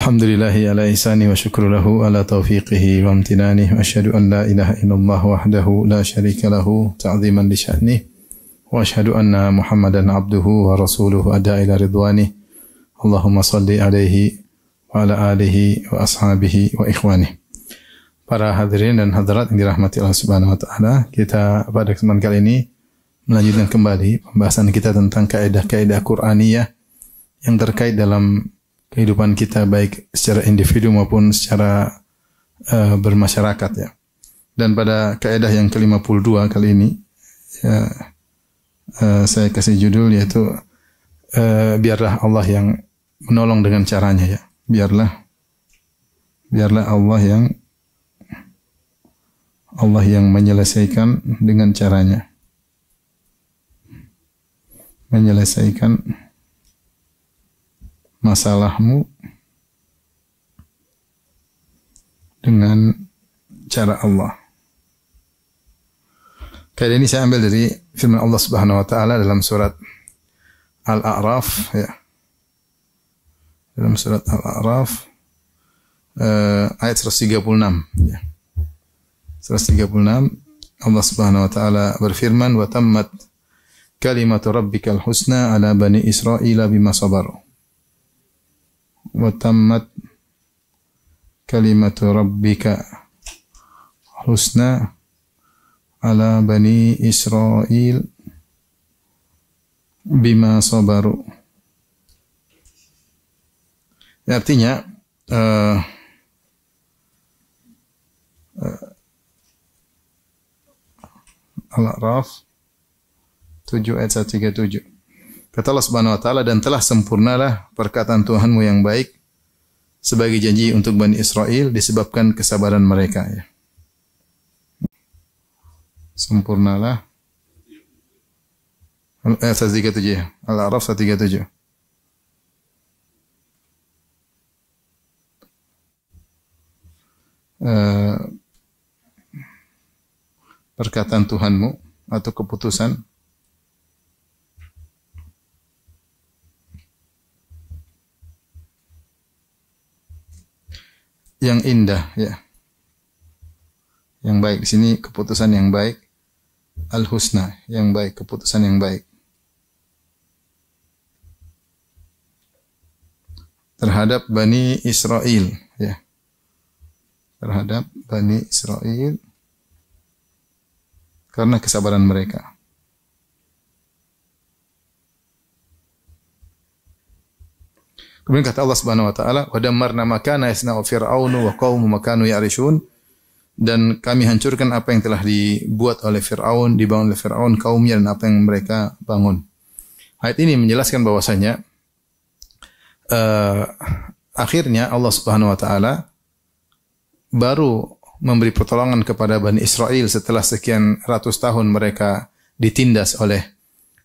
Alhamdulillahi ala ihsani wa syukru lahu ala taufiqihi wa amtinani wa asyhadu an la ilaha illallah wahdahu la syarika lahu ta'ziman li sya'nih wa asyhadu anna Muhammadan abduhu wa rasuluhu adda ila ridwani. Allahumma salli alaihi wa ala alihi wa ashabihi wa ikhwani. Para hadirin dan hadirat yang dirahmati Allah Subhanahu wa taala, kita pada kesempatan kali ini melanjutkan kembali pembahasan kita tentang kaidah-kaidah Qur'aniyah yang terkait dalam kehidupan kita baik secara individu maupun secara bermasyarakat ya. Dan pada kaidah yang ke-52 kali ini ya, saya kasih judul yaitu biarlah Allah yang menolong dengan caranya ya. Biarlah Allah yang menyelesaikan dengan caranya. Menyelesaikan masalahmu dengan cara Allah. Kali ini saya ambil dari firman Allah Subhanahu wa taala dalam surat Al-A'raf ya. Dalam surat Al-A'raf ayat 136 ya. 136 Allah Subhanahu wa taala berfirman wa tammat kalimatu rabbikal husna ala bani Israila bima sabaru. Wa tammat kalimatu rabbika husna ala bani Israil bima sabaru. Artinya Al-A'raf 7 ayat 137. Kata Allah Subhanahu wa taala, dan telah sempurnalah perkataan Tuhanmu yang baik sebagai janji untuk Bani Israel disebabkan kesabaran mereka ya. Sempurnalah ayat 137 ya. Al-A'raf 137. Perkataan Tuhanmu atau keputusan yang indah ya. Yang baik di sini keputusan yang baik, al-husna, yang baik, keputusan yang baik. Terhadap Bani Israel ya. Terhadap Bani Israel karena kesabaran mereka. Kemudian kata Allah Subhanahu wa taala, "Wa dammarna ma kana yasna'u fir'aunu wa qaumuhu ma kanu ya'rishun." Dan kami hancurkan apa yang telah dibuat oleh Firaun, dibangun oleh Firaun kaumnya dan apa yang mereka bangun. Ayat ini menjelaskan bahwasanya akhirnya Allah Subhanahu wa taala baru memberi pertolongan kepada Bani Israel setelah sekian ratus tahun mereka ditindas oleh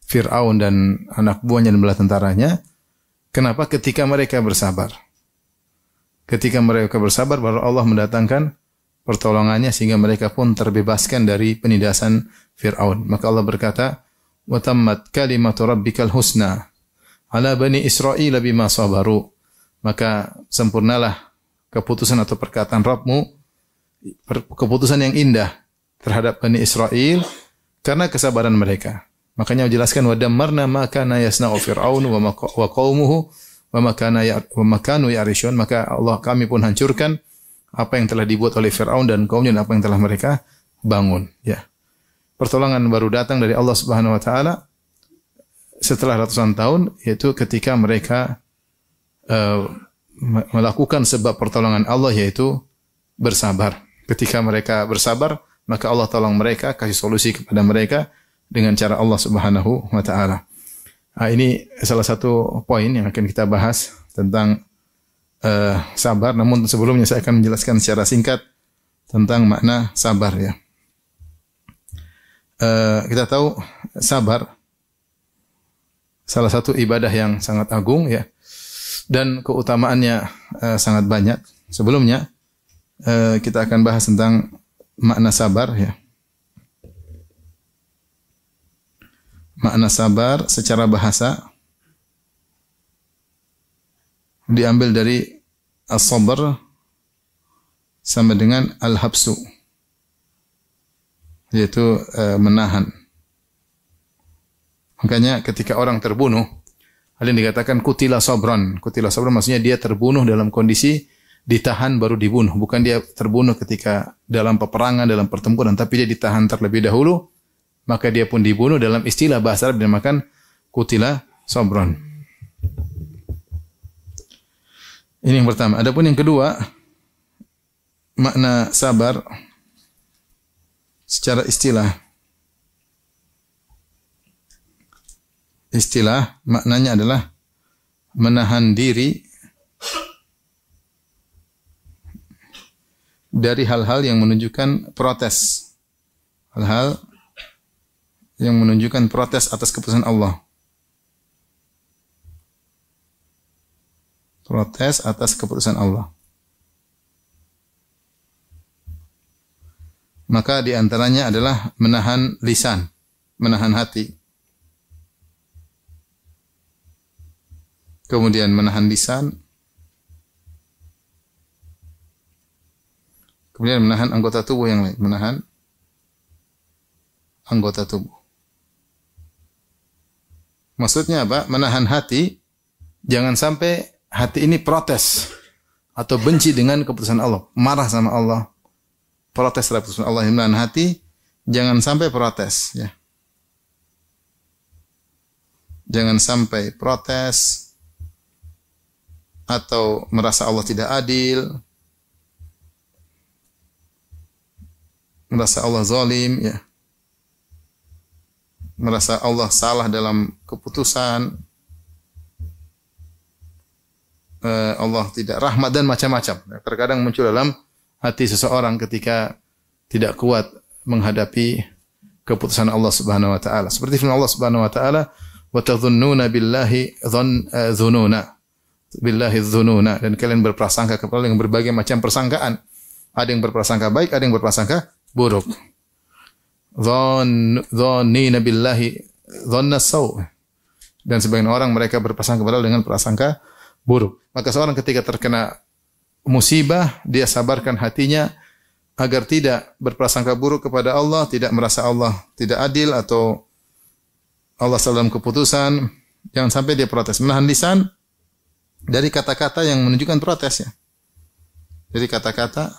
Firaun dan anak buahnya dan bala tentaranya. Kenapa? Ketika mereka bersabar. Ketika mereka bersabar baru Allah mendatangkan pertolongannya sehingga mereka pun terbebaskan dari penindasan Firaun. Maka Allah berkata, "Wa tammat kalimatu rabbikal husna ala bani Israil bima sabaru." Maka sempurnalah keputusan atau perkataan Rabbmu, keputusan yang indah terhadap Bani Israel karena kesabaran mereka. Makanya dijelaskan wa dammarna ma kana yasna'u fir'aun wa qaumuhu wa ma kanu ya'rishun. Maka Allah kami pun hancurkan apa yang telah dibuat oleh Firaun dan kaumnya dan apa yang telah mereka bangun ya. Pertolongan baru datang dari Allah Subhanahu wa taala setelah ratusan tahun, yaitu ketika mereka melakukan sebab pertolongan Allah yaitu bersabar. Ketika mereka bersabar, maka Allah tolong mereka, kasih solusi kepada mereka dengan cara Allah Subhanahu wa taala. Nah, ini salah satu poin yang akan kita bahas tentang sabar. Namun sebelumnya saya akan menjelaskan secara singkat tentang makna sabar ya. Kita tahu sabar salah satu ibadah yang sangat agung ya, dan keutamaannya sangat banyak. Sebelumnya kita akan bahas tentang makna sabar ya. Makna sabar secara bahasa diambil dari as-sabr sama dengan al-habsu, yaitu menahan. Makanya ketika orang terbunuh, ada yang dikatakan kutila sabran. Kutila sabran maksudnya dia terbunuh dalam kondisi ditahan baru dibunuh. Bukan dia terbunuh ketika dalam peperangan, dalam pertempuran, tapi dia ditahan terlebih dahulu, maka dia pun dibunuh. Dalam istilah bahasa Arab dinamakan kutila sabran. Ini yang pertama. Adapun yang kedua, makna sabar secara istilah. Istilah maknanya adalah menahan diri dari hal-hal yang menunjukkan protes. Hal-hal yang menunjukkan protes atas keputusan Allah. Protes atas keputusan Allah. Maka di antaranya adalah menahan lisan, menahan hati. Kemudian menahan lisan. Kemudian menahan anggota tubuh yang lain, menahan anggota tubuh. Maksudnya apa? Menahan hati, jangan sampai hati ini protes atau benci dengan keputusan Allah, marah sama Allah, protes terhadap keputusan Allah. Yang menahan hati, jangan sampai protes, ya. Jangan sampai protes atau merasa Allah tidak adil, merasa Allah zalim, ya. Merasa Allah salah dalam keputusan, Allah tidak rahmat dan macam-macam. Terkadang muncul dalam hati seseorang ketika tidak kuat menghadapi keputusan Allah Subhanahu wa taala. Seperti firman Allah Subhanahu wa taala, "Wa tadhunnuna billahi dhununa." Billahi dhununa, dan kalian berprasangka kepada yang berbagai macam persangkaan. Ada yang berprasangka baik, ada yang berprasangka buruk. Dhannina billahi dhanna saw. Dan sebagian orang mereka berprasangka kepada dengan prasangka buruk. Maka seorang ketika terkena musibah, dia sabarkan hatinya agar tidak berprasangka buruk kepada Allah, tidak merasa Allah tidak adil atau Allah salah dalam keputusan. Jangan sampai dia protes. Menahan lisan dari kata-kata yang menunjukkan protes, ya. Dari kata-kata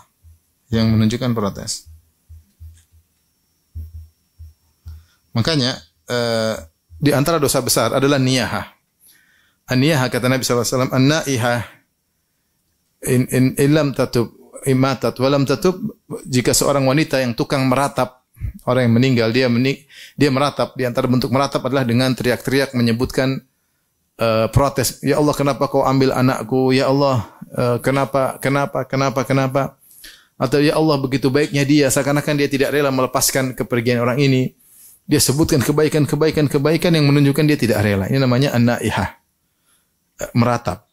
yang menunjukkan protes. Makanya di antara dosa besar adalah niyahah. An-niyahah kata Nabi SAW, an-naihah in lam tatub imatat wa lam tatub. Jika seorang wanita yang tukang meratap, orang yang meninggal, dia meratap, di antara bentuk meratap adalah dengan teriak-teriak menyebutkan protes. Ya Allah, kenapa kau ambil anakku? Ya Allah, kenapa? Atau ya Allah, begitu baiknya dia, seakan-akan dia tidak rela melepaskan kepergian orang ini. Dia sebutkan kebaikan yang menunjukkan dia tidak rela. Ini namanya an-naihah. Meratap.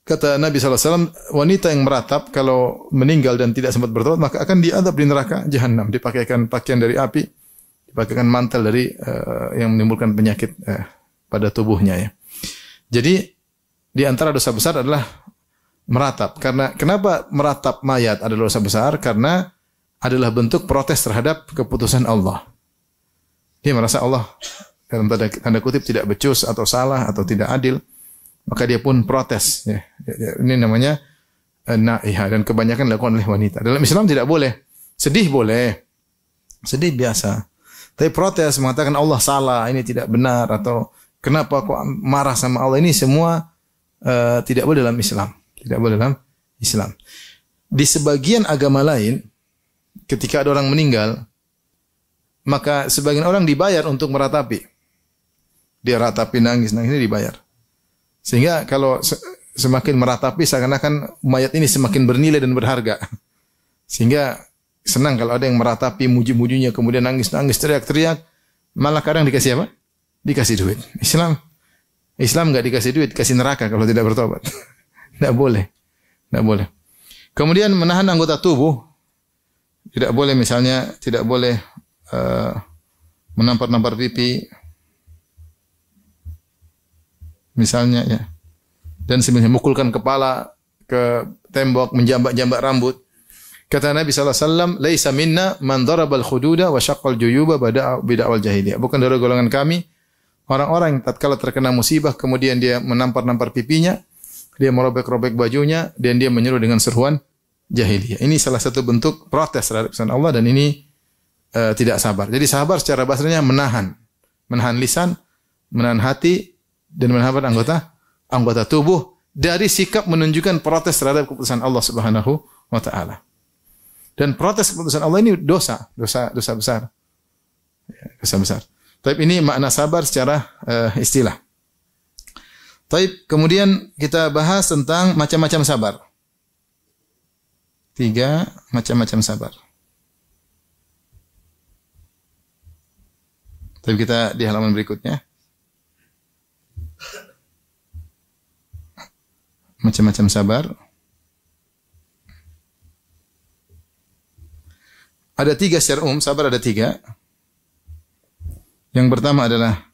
Kata Nabi SAW, wanita yang meratap kalau meninggal dan tidak sempat bertobat, maka akan diadab di neraka Jahannam. Dipakaikan pakaian dari api, dipakaikan mantel dari yang menimbulkan penyakit pada tubuhnya, ya. Jadi di antara dosa besar adalah meratap. Karena kenapa meratap mayat adalah dosa besar? Karena adalah bentuk protes terhadap keputusan Allah. Dia merasa Allah dalam tanda kutip tidak becus atau salah atau tidak adil, maka dia pun protes, ya. Ini namanya naihah, dan kebanyakan dilakukan oleh wanita. Dalam Islam tidak boleh. Sedih boleh. Sedih biasa. Tapi protes mengatakan Allah salah, ini tidak benar, atau kenapa kok marah sama Allah, ini semua tidak boleh dalam Islam. Tidak boleh dalam Islam. Di sebagian agama lain, ketika ada orang meninggal, maka sebagian orang dibayar untuk meratapi. Dia ratapi, nangis ini dibayar. Sehingga kalau semakin meratapi, seakan-akan mayat ini semakin bernilai dan berharga. Sehingga senang kalau ada yang meratapi, muji-mujinya, kemudian nangis-nangis, teriak-teriak, malah kadang dikasih apa? Dikasih duit. Islam enggak dikasih duit, kasih neraka kalau tidak bertobat. Tidak boleh. Tidak boleh. Kemudian menahan anggota tubuh. Tidak boleh, misalnya tidak boleh menampar-nampar pipi, misalnya, ya. Dan sebenarnya mukulkan kepala ke tembok, menjambak-jambak rambut. Kata Nabi SAW, "Laisa minna man darabal khududa wa syaqqal juyuba bida'wal jahiliyah." Bukan dari golongan kami orang-orang yang tatkala terkena musibah kemudian dia menampar-nampar pipinya, dia merobek-robek bajunya dan dia menyeru dengan seruan jahiliyah. Ini salah satu bentuk protes terhadap pesan Allah dan ini tidak sabar. Jadi sabar secara bahasanya menahan lisan, menahan hati dan menahan anggota tubuh dari sikap menunjukkan protes terhadap keputusan Allah Subhanahu wa taala. Dan protes keputusan Allah ini dosa besar. Ya, dosa besar. Tapi ini makna sabar secara istilah. Taib, kemudian kita bahas tentang macam-macam sabar. 3 macam-macam sabar. Tapi kita di halaman berikutnya. Macam-macam sabar. Ada 3 secara umum, sabar ada 3. Yang pertama adalah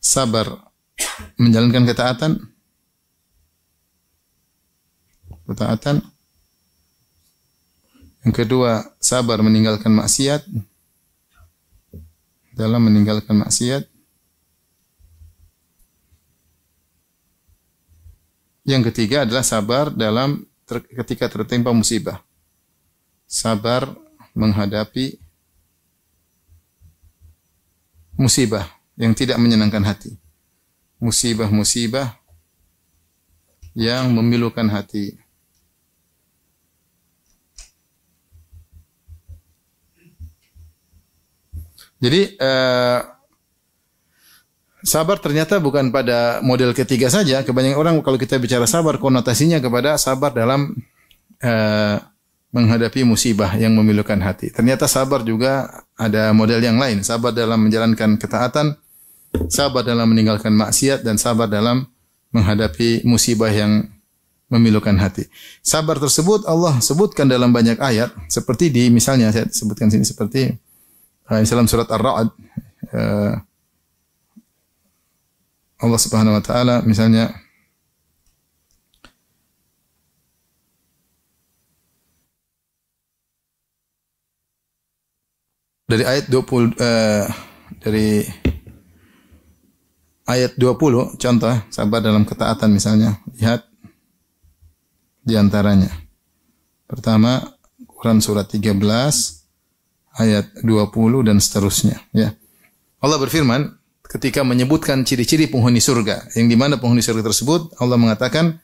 sabar menjalankan ketaatan. Yang kedua, sabar meninggalkan maksiat. Dalam meninggalkan maksiat. Yang ketiga adalah sabar ketika tertimpa musibah. Sabar menghadapi musibah yang tidak menyenangkan hati. Musibah-musibah yang memilukan hati. Jadi sabar ternyata bukan pada model ketiga saja. Kebanyakan orang kalau kita bicara sabar konotasinya kepada sabar dalam menghadapi musibah yang memilukan hati. Ternyata sabar juga ada model yang lain. Sabar dalam menjalankan ketaatan, sabar dalam meninggalkan maksiat, dan sabar dalam menghadapi musibah yang memilukan hati. Sabar tersebut Allah sebutkan dalam banyak ayat. Seperti misalnya saya sebutkan sini seperti dalam surat Ar-Ra'd. Allah Subhanahu wa taala misalnya dari ayat 20 dari ayat 20 contoh sabar dalam ketaatan misalnya, lihat di antaranya. Pertama Quran surat 13 ayat 20 dan seterusnya ya. Allah berfirman ketika menyebutkan ciri-ciri penghuni surga, yang di mana penghuni surga tersebut Allah mengatakan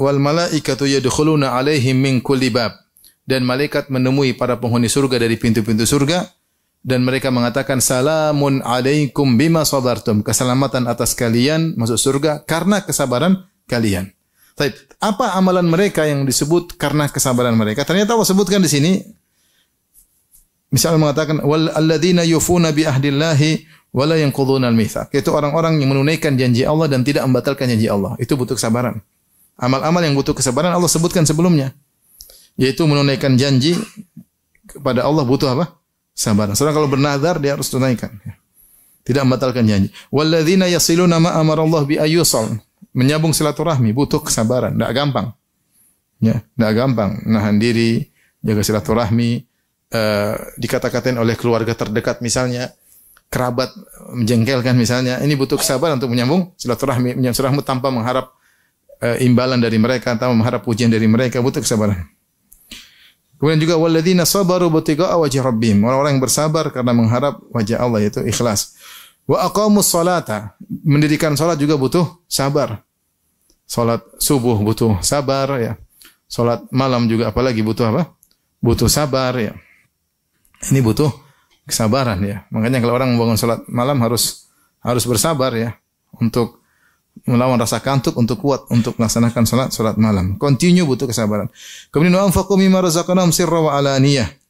wal malaikatu yadkhuluna alaihim min kulli bab, dan malaikat menemui para penghuni surga dari pintu-pintu surga dan mereka mengatakan salamun alaikum bima sabartum, keselamatan atas kalian masuk surga karena kesabaran kalian. Baik, apa amalan mereka yang disebut karena kesabaran mereka? Ternyata Allah sebutkan di sini. Misalnya mengatakan wal alladzina yufuna bi ahdillahi wa la yanquduna al-mitsaq. Itu orang-orang yang menunaikan janji Allah dan tidak membatalkan janji Allah. Itu butuh kesabaran. Amal-amal yang butuh kesabaran Allah sebutkan sebelumnya. Yaitu menunaikan janji kepada Allah butuh apa? Sabar. Seorang kalau bernazar dia harus tunaikan. Tidak membatalkan janji. Walladzina yasiluna ma amara Allah bi ayyusal. Menyambung silaturahmi butuh kesabaran, enggak gampang. Ya, enggak gampang nahan diri, jaga silaturahmi, dikata-katain oleh keluarga terdekat misalnya, kerabat menjengkelkan misalnya. Ini butuh kesabaran untuk menyambung silaturahmi, tanpa mengharap imbalan dari mereka, tanpa mengharap pujian dari mereka, butuh kesabaran. Kemudian juga walladzina sabaru butiqa'a wajhi rabbihim, orang-orang yang bersabar karena mengharap wajah Allah, yaitu ikhlas. Wa aqamus salata, mendirikan salat juga butuh sabar. Salat subuh butuh sabar ya. Salat malam juga apalagi butuh apa? Butuh sabar ya. Ini butuh kesabaran ya. Makanya kalau orang membangun salat malam harus bersabar ya untuk melawan rasa kantuk, untuk kuat untuk melaksanakan salat malam. Continue butuh kesabaran. Kemudian wa anfaqu mimma razaqnahum sirra wa alaniyah.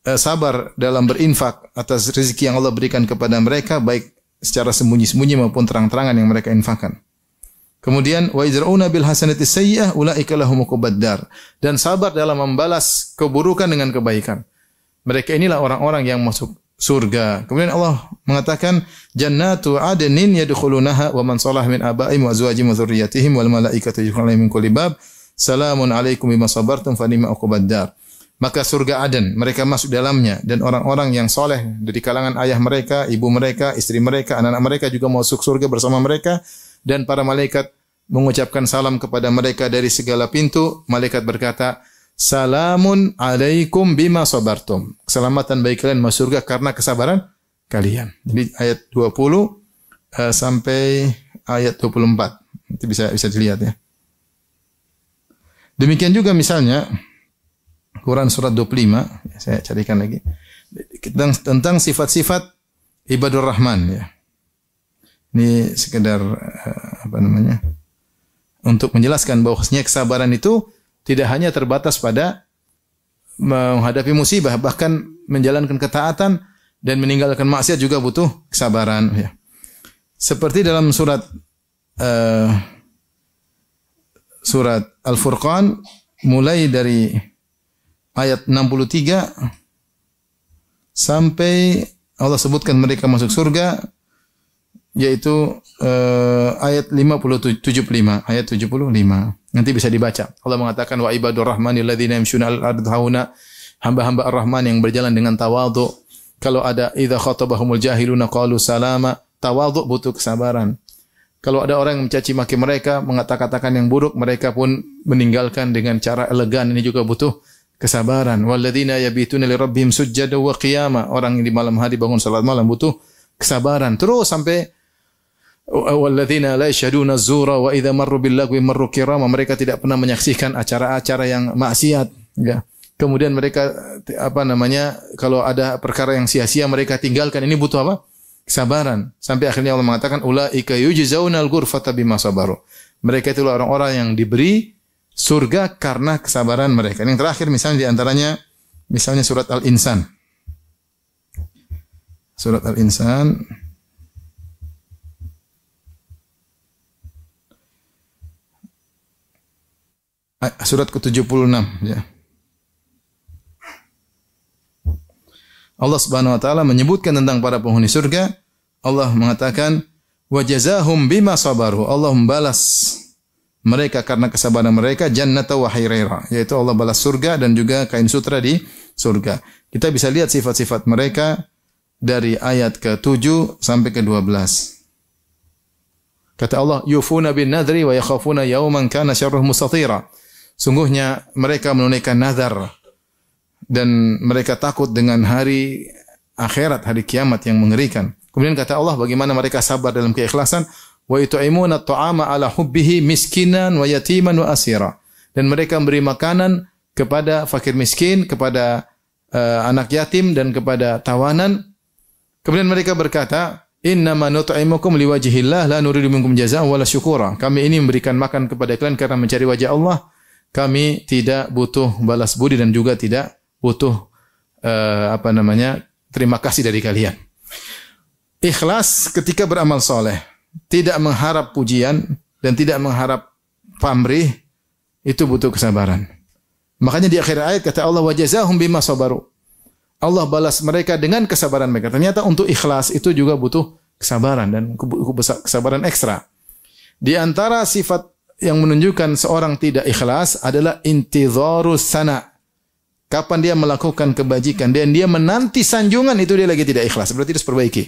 Sabar dalam berinfak atas rezeki yang Allah berikan kepada mereka, baik secara sembunyi-sembunyi maupun terang-terangan yang mereka infakkan. Kemudian wa izrauna bil hasanati sayyi'ah ulaika lahum uqbaddar, dan sabar dalam membalas keburukan dengan kebaikan. Mereka inilah orang-orang yang masuk surga. Kemudian Allah mengatakan jannatu adnin yadkhulunaha wa man shalaha min abaihim wa azwajihim wa dzurriyyatihim wal malaikatu yadkhuluna min kulli bab. Salamun alaikum bima sabartum fa ni'ma uqbad dar. Maka surga Aden, mereka masuk dalamnya dan orang-orang yang soleh dari kalangan ayah mereka, ibu mereka, istri mereka, anak-anak mereka juga masuk surga bersama mereka dan para malaikat mengucapkan salam kepada mereka dari segala pintu. Malaikat berkata, "Salamun alaikum bima sabartum." Keselamatan bagi kalian masuk surga karena kesabaran kalian. Jadi ayat 20 sampai ayat 24. Nanti bisa dilihat ya. Demikian juga misalnya Quran surat 25, saya carikan lagi. Tentang sifat-sifat ibadur rahman ya. Ini sekedar untuk menjelaskan bahwasanya kesabaran itu tidak hanya terbatas pada menghadapi musibah, bahkan menjalankan ketaatan dan meninggalkan maksiat juga butuh kesabaran ya. Seperti dalam surat Al-Furqan mulai dari ayat 63 sampai Allah sebutkan mereka masuk surga, yaitu ayat 75 ayat 75. Nanti bisa dibaca. Allah mengatakan wa ibadur rahmanil ladzina yamshuna al-ardh hauna, hamba-hamba ar-Rahman yang berjalan dengan tawadhu. Kalau ada idza khatabahumul jahiluna qalu salama, tawadhu butuh kesabaran. Kalau ada orang yang mencaci maki mereka, mengatakan yang buruk, mereka pun meninggalkan dengan cara elegan. Ini juga butuh kesabaran. Walladzina yabituna li rabbihim sujjada wa qiyama. Orang yang di malam hari bangun salat malam butuh kesabaran. Terus sampai walladzina la yashhaduna az-zura wa idza marru bil lagwi marru kirama. Mereka tidak pernah menyaksikan acara-acara yang maksiat, ya. Kemudian mereka kalau ada perkara yang sia-sia mereka tinggalkan. Ini butuh apa? Kesabaran. Sampai akhirnya Allah mengatakan ulaika yujzaunal ghurfata bima sabaru. Mereka itu orang-orang yang diberi surga karena kesabaran mereka. Yang terakhir misalnya di antaranya misalnya surat Al-Insan. Surat Al-Insan surat ke-76 ya. Allah Subhanahu wa taala menyebutkan tentang para penghuni surga. Allah mengatakan wa jazahum bima sabaru. Allah membalas mereka karena kesabaran mereka jannata wa hairaira, yaitu Allah balas surga dan juga kain sutra di surga. Kita bisa lihat sifat-sifat mereka dari ayat ke-7 sampai ke-12. Kata Allah, yufuna bin nadri wa yakhafuna yawman kana syarruhu mustatira. Sungguhnya mereka menunaikan nazar dan mereka takut dengan hari akhirat, hari kiamat yang mengerikan. Kemudian kata Allah, bagaimana mereka sabar dalam keikhlasan. Wa yut'imuna at-ta'ama ala hubbihi miskinan wa yatiman wa asira. Dan mereka memberi makanan kepada fakir miskin, kepada anak yatim dan kepada tawanan. Kemudian mereka berkata, innama nut'imukum liwajhillah la nuridu minkum jazaa'an wala syukura. Kami ini memberikan makan kepada kalian karena mencari wajah Allah. Kami tidak butuh balas budi dan juga tidak butuh terima kasih dari kalian. Ikhlas ketika beramal soleh, tidak mengharap pujian dan tidak mengharap pamrih, itu butuh kesabaran. Makanya di akhir ayat kata Allah wajazahum bima sabaru. Allah balas mereka dengan kesabaran mereka. Ternyata untuk ikhlas itu juga butuh kesabaran dan kesabaran ekstra. Di antara sifat yang menunjukkan seorang tidak ikhlas adalah intidharus sana. Kapan dia melakukan kebajikan dan dia menanti sanjungan, itu dia lagi tidak ikhlas. Berarti harus perbaiki.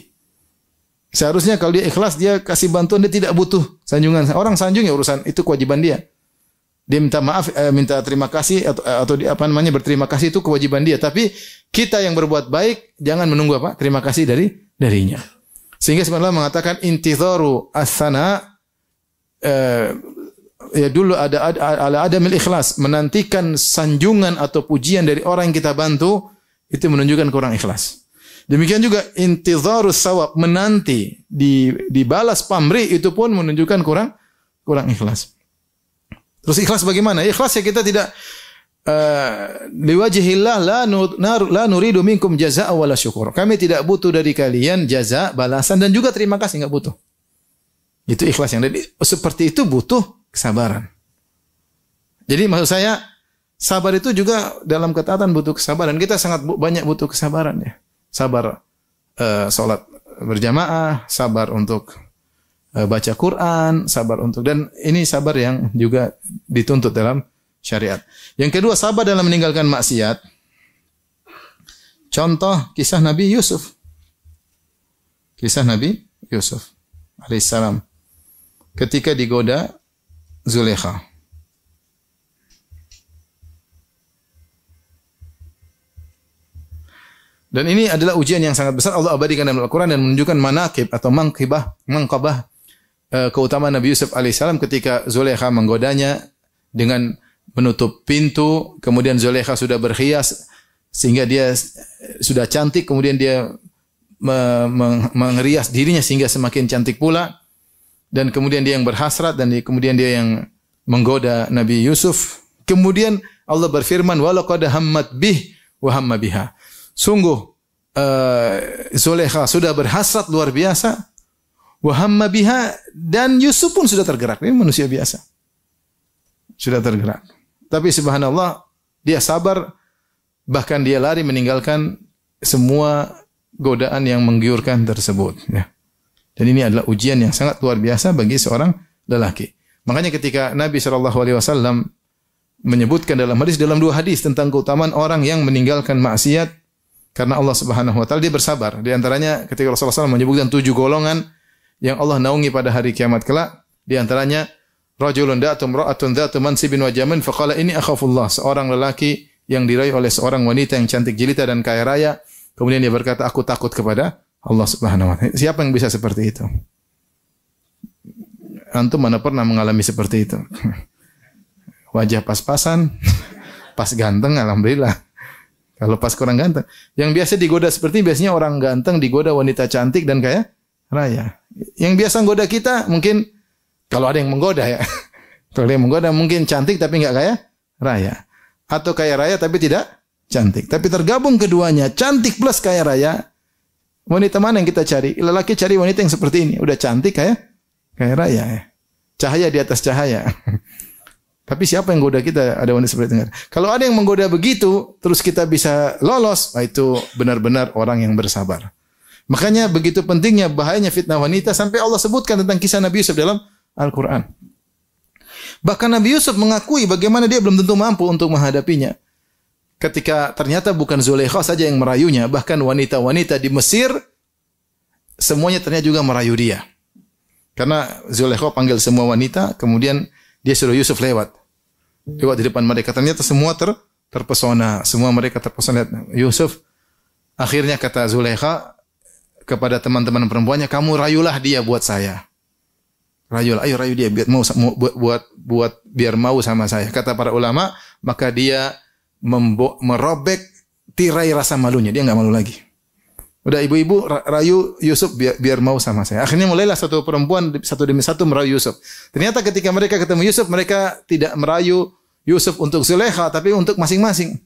Seharusnya kalau dia ikhlas, dia kasih bantuan, dia tidak butuh sanjungan. Orang sanjung ya urusan, itu kewajiban dia. Dia minta maaf, minta terima kasih atau berterima kasih, itu kewajiban dia. Tapi kita yang berbuat baik jangan menunggu terima kasih darinya. Sehingga sebenarnya mengatakan intidharu as-sana ya dulu ada adamil ikhlas, menantikan sanjungan atau pujian dari orang yang kita bantu, itu menunjukkan kurang ikhlas. Demikian juga intidharus sawab, menanti dibalas pamrih, itu pun menunjukkan kurang ikhlas. Terus ikhlas bagaimana? Ikhlas ya kita tidak liwajhillah la nuridu minkum jazaa'a wala syukur. Kami tidak butuh dari kalian jaza, balasan dan juga terima kasih, enggak butuh. Itu ikhlas yang seperti itu butuh kesabaran. Jadi maksud saya, sabar itu juga dalam ketaatan butuh kesabaran. Kita sangat banyak butuh kesabaran ya. Sabar salat berjamaah, sabar untuk baca Quran, sabar untuk, dan ini sabar yang juga dituntut dalam syariat. Yang kedua, sabar dalam meninggalkan maksiat. Contoh kisah Nabi Yusuf. Kisah Nabi Yusuf alaihissalam ketika digoda Zulaikha. Dan ini adalah ujian yang sangat besar Allah abadikan dalam Al-Quran dan menunjukkan manaqib atau mangkabah keutamaan Nabi Yusuf alaihissalam ketika Zulaikha menggodanya dengan menutup pintu, kemudian Zulaikha sudah berhias sehingga dia sudah cantik, kemudian dia mengerias dirinya sehingga semakin cantik pula, dan kemudian dia yang berhasrat, dan kemudian dia yang menggoda Nabi Yusuf. Kemudian Allah berfirman, walaqad hammat bih wa hamma biha. Sungguh Zulaikha sudah berhasrat luar biasa, wa hamma biha, dan Yusuf pun sudah tergerak. Ini manusia biasa, sudah tergerak. Tapi subhanallah, dia sabar, bahkan dia lari meninggalkan semua godaan yang menggiurkan tersebut. Ya. Dan ini adalah ujian yang sangat luar biasa bagi seorang lelaki. Makanya ketika Nabi SAW menyebutkan dalam dua hadis tentang keutamaan orang yang meninggalkan maksiat karena Allah Subhanahu wa taala, dia bersabar. Di antaranya ketika Rasulullah SAW menyebutkan 7 golongan yang Allah naungi pada hari kiamat kelak, di antaranya rajulun da'atu imra'atun dzatu mansibin wa jamin faqala inni akhafullah, seorang lelaki yang diraih oleh seorang wanita yang cantik jelita dan kaya raya, kemudian dia berkata, aku takut kepada Allah Subhanahu wa taala. Siapa yang bisa seperti itu? Antum mana pernah mengalami seperti itu? Wajah pas-pasan, pas ganteng alhamdulillah. Kalau pas kurang ganteng, yang biasa digoda seperti ini, biasanya orang ganteng digoda wanita cantik dan kaya raya. Yang biasa menggoda kita mungkin kalau ada yang menggoda ya. Kalau ada yang menggoda mungkin cantik tapi enggak kaya raya, atau kaya raya tapi tidak cantik. Tapi tergabung keduanya, cantik plus kaya raya. Wanita mana yang kita cari? Lelaki cari wanita yang seperti ini, udah cantik kaya raya ya. Cahaya di atas cahaya. Tapi siapa yang goda kita? Ada wanita seperti itu. Kalau ada yang menggoda begitu, terus kita bisa lolos, itu benar-benar orang yang bersabar. Makanya begitu pentingnya, bahayanya fitnah wanita, sampai Allah sebutkan tentang kisah Nabi Yusuf dalam Al-Quran. Bahkan Nabi Yusuf mengakui bagaimana dia belum tentu mampu untuk menghadapinya. Ketika ternyata bukan Zulaikha saja yang merayunya, bahkan wanita-wanita di Mesir, semuanya ternyata juga merayu dia. Karena Zulaikha panggil semua wanita, kemudian dia suruh Yusuf lewat di depan mereka. Ternyata semua terpesona. Semua mereka terpesona. Yusuf, akhirnya kata Zulaikha kepada teman-teman perempuannya, kamu rayulah dia buat saya. Rayulah, ayo rayu dia biar mau sama saya. Kata para ulama, maka dia merobek tirai rasa malunya. Dia enggak malu lagi. Udah ibu-ibu rayu Yusuf biar mau sama saya. Akhirnya mulailah satu perempuan satu demi satu merayu Yusuf. Ternyata ketika mereka ketemu Yusuf, mereka tidak merayu Yusuf untuk Zulaikha, tapi untuk masing-masing.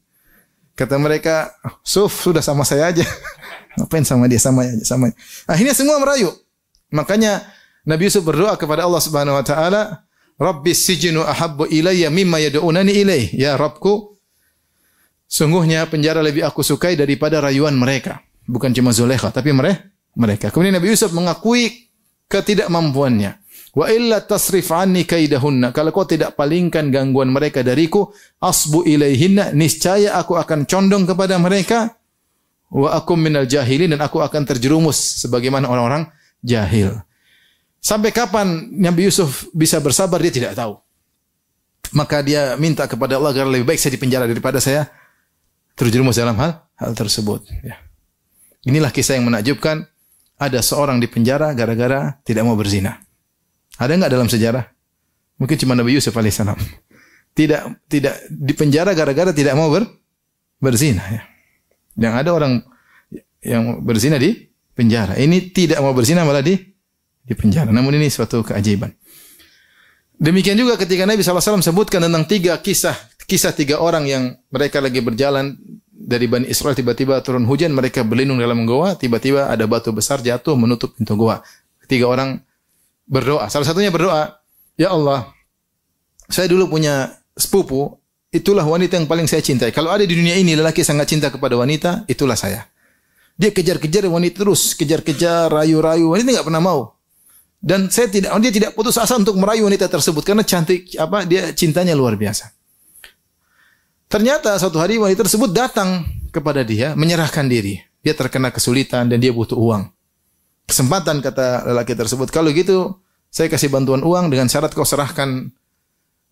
Kata mereka, Suf, sudah sama saya aja. Ngapain sama dia, sama aja, sama. Akhirnya semua merayu. Makanya Nabi Yusuf berdoa kepada Allah Subhanahu wa taala, Rabbis sijnu ahabbu ilayya mimma yad'unani ilaih. Ya Rabbku, sungguhnya penjara lebih aku sukai daripada rayuan mereka. Bukan cuma Zulaikha, tapi mereka. Kemudian Nabi Yusuf mengakui ketidakmampuannya. Wa illa tasrif anni kaidahunna. Kalau kau tidak palingkan gangguan mereka dariku, asbu ilaihinna, niscaya aku akan condong kepada mereka. Wa akum minal jahilin, dan aku akan terjerumus sebagaimana orang-orang jahil. Sampai kapan Nabi Yusuf bisa bersabar, dia tidak tahu. Maka dia minta kepada Allah agar lebih baik saya dipenjara daripada saya terjerumus dalam hal tersebut. Ya. Inilah kisah yang menakjubkan. Ada seorang di penjara gara-gara tidak mau berzina. Ada enggak dalam sejarah? Mungkin cuma Nabi Yusuf alaihissalam. Tidak di penjara gara-gara tidak mau berzina. Ya. Yang ada orang yang berzina di penjara. Ini tidak mau berzina malah di penjara. Namun ini suatu keajaiban. Demikian juga ketika Nabi SAW sebutkan tentang kisah 3 orang yang mereka lagi berjalan dari Bani Israel, tiba-tiba turun hujan, mereka berlindung dalam goa, tiba-tiba ada batu besar jatuh menutup pintu goa. 3 orang berdoa. Salah satunya berdoa, ya Allah, saya dulu punya sepupu, itulah wanita yang paling saya cintai. Kalau ada di dunia ini lelaki sangat cinta kepada wanita, itulah saya. Dia kejar-kejar wanita terus, kejar-kejar, rayu-rayu. Wanita enggak pernah mau. Dan dia tidak putus asa untuk merayu wanita tersebut karena cantik dia cintanya luar biasa. Ternyata suatu hari wanita tersebut datang kepada dia menyerahkan diri. Dia terkena kesulitan dan dia butuh uang. Kesempatan kata lelaki tersebut, kalau gitu saya kasih bantuan uang dengan syarat kau serahkan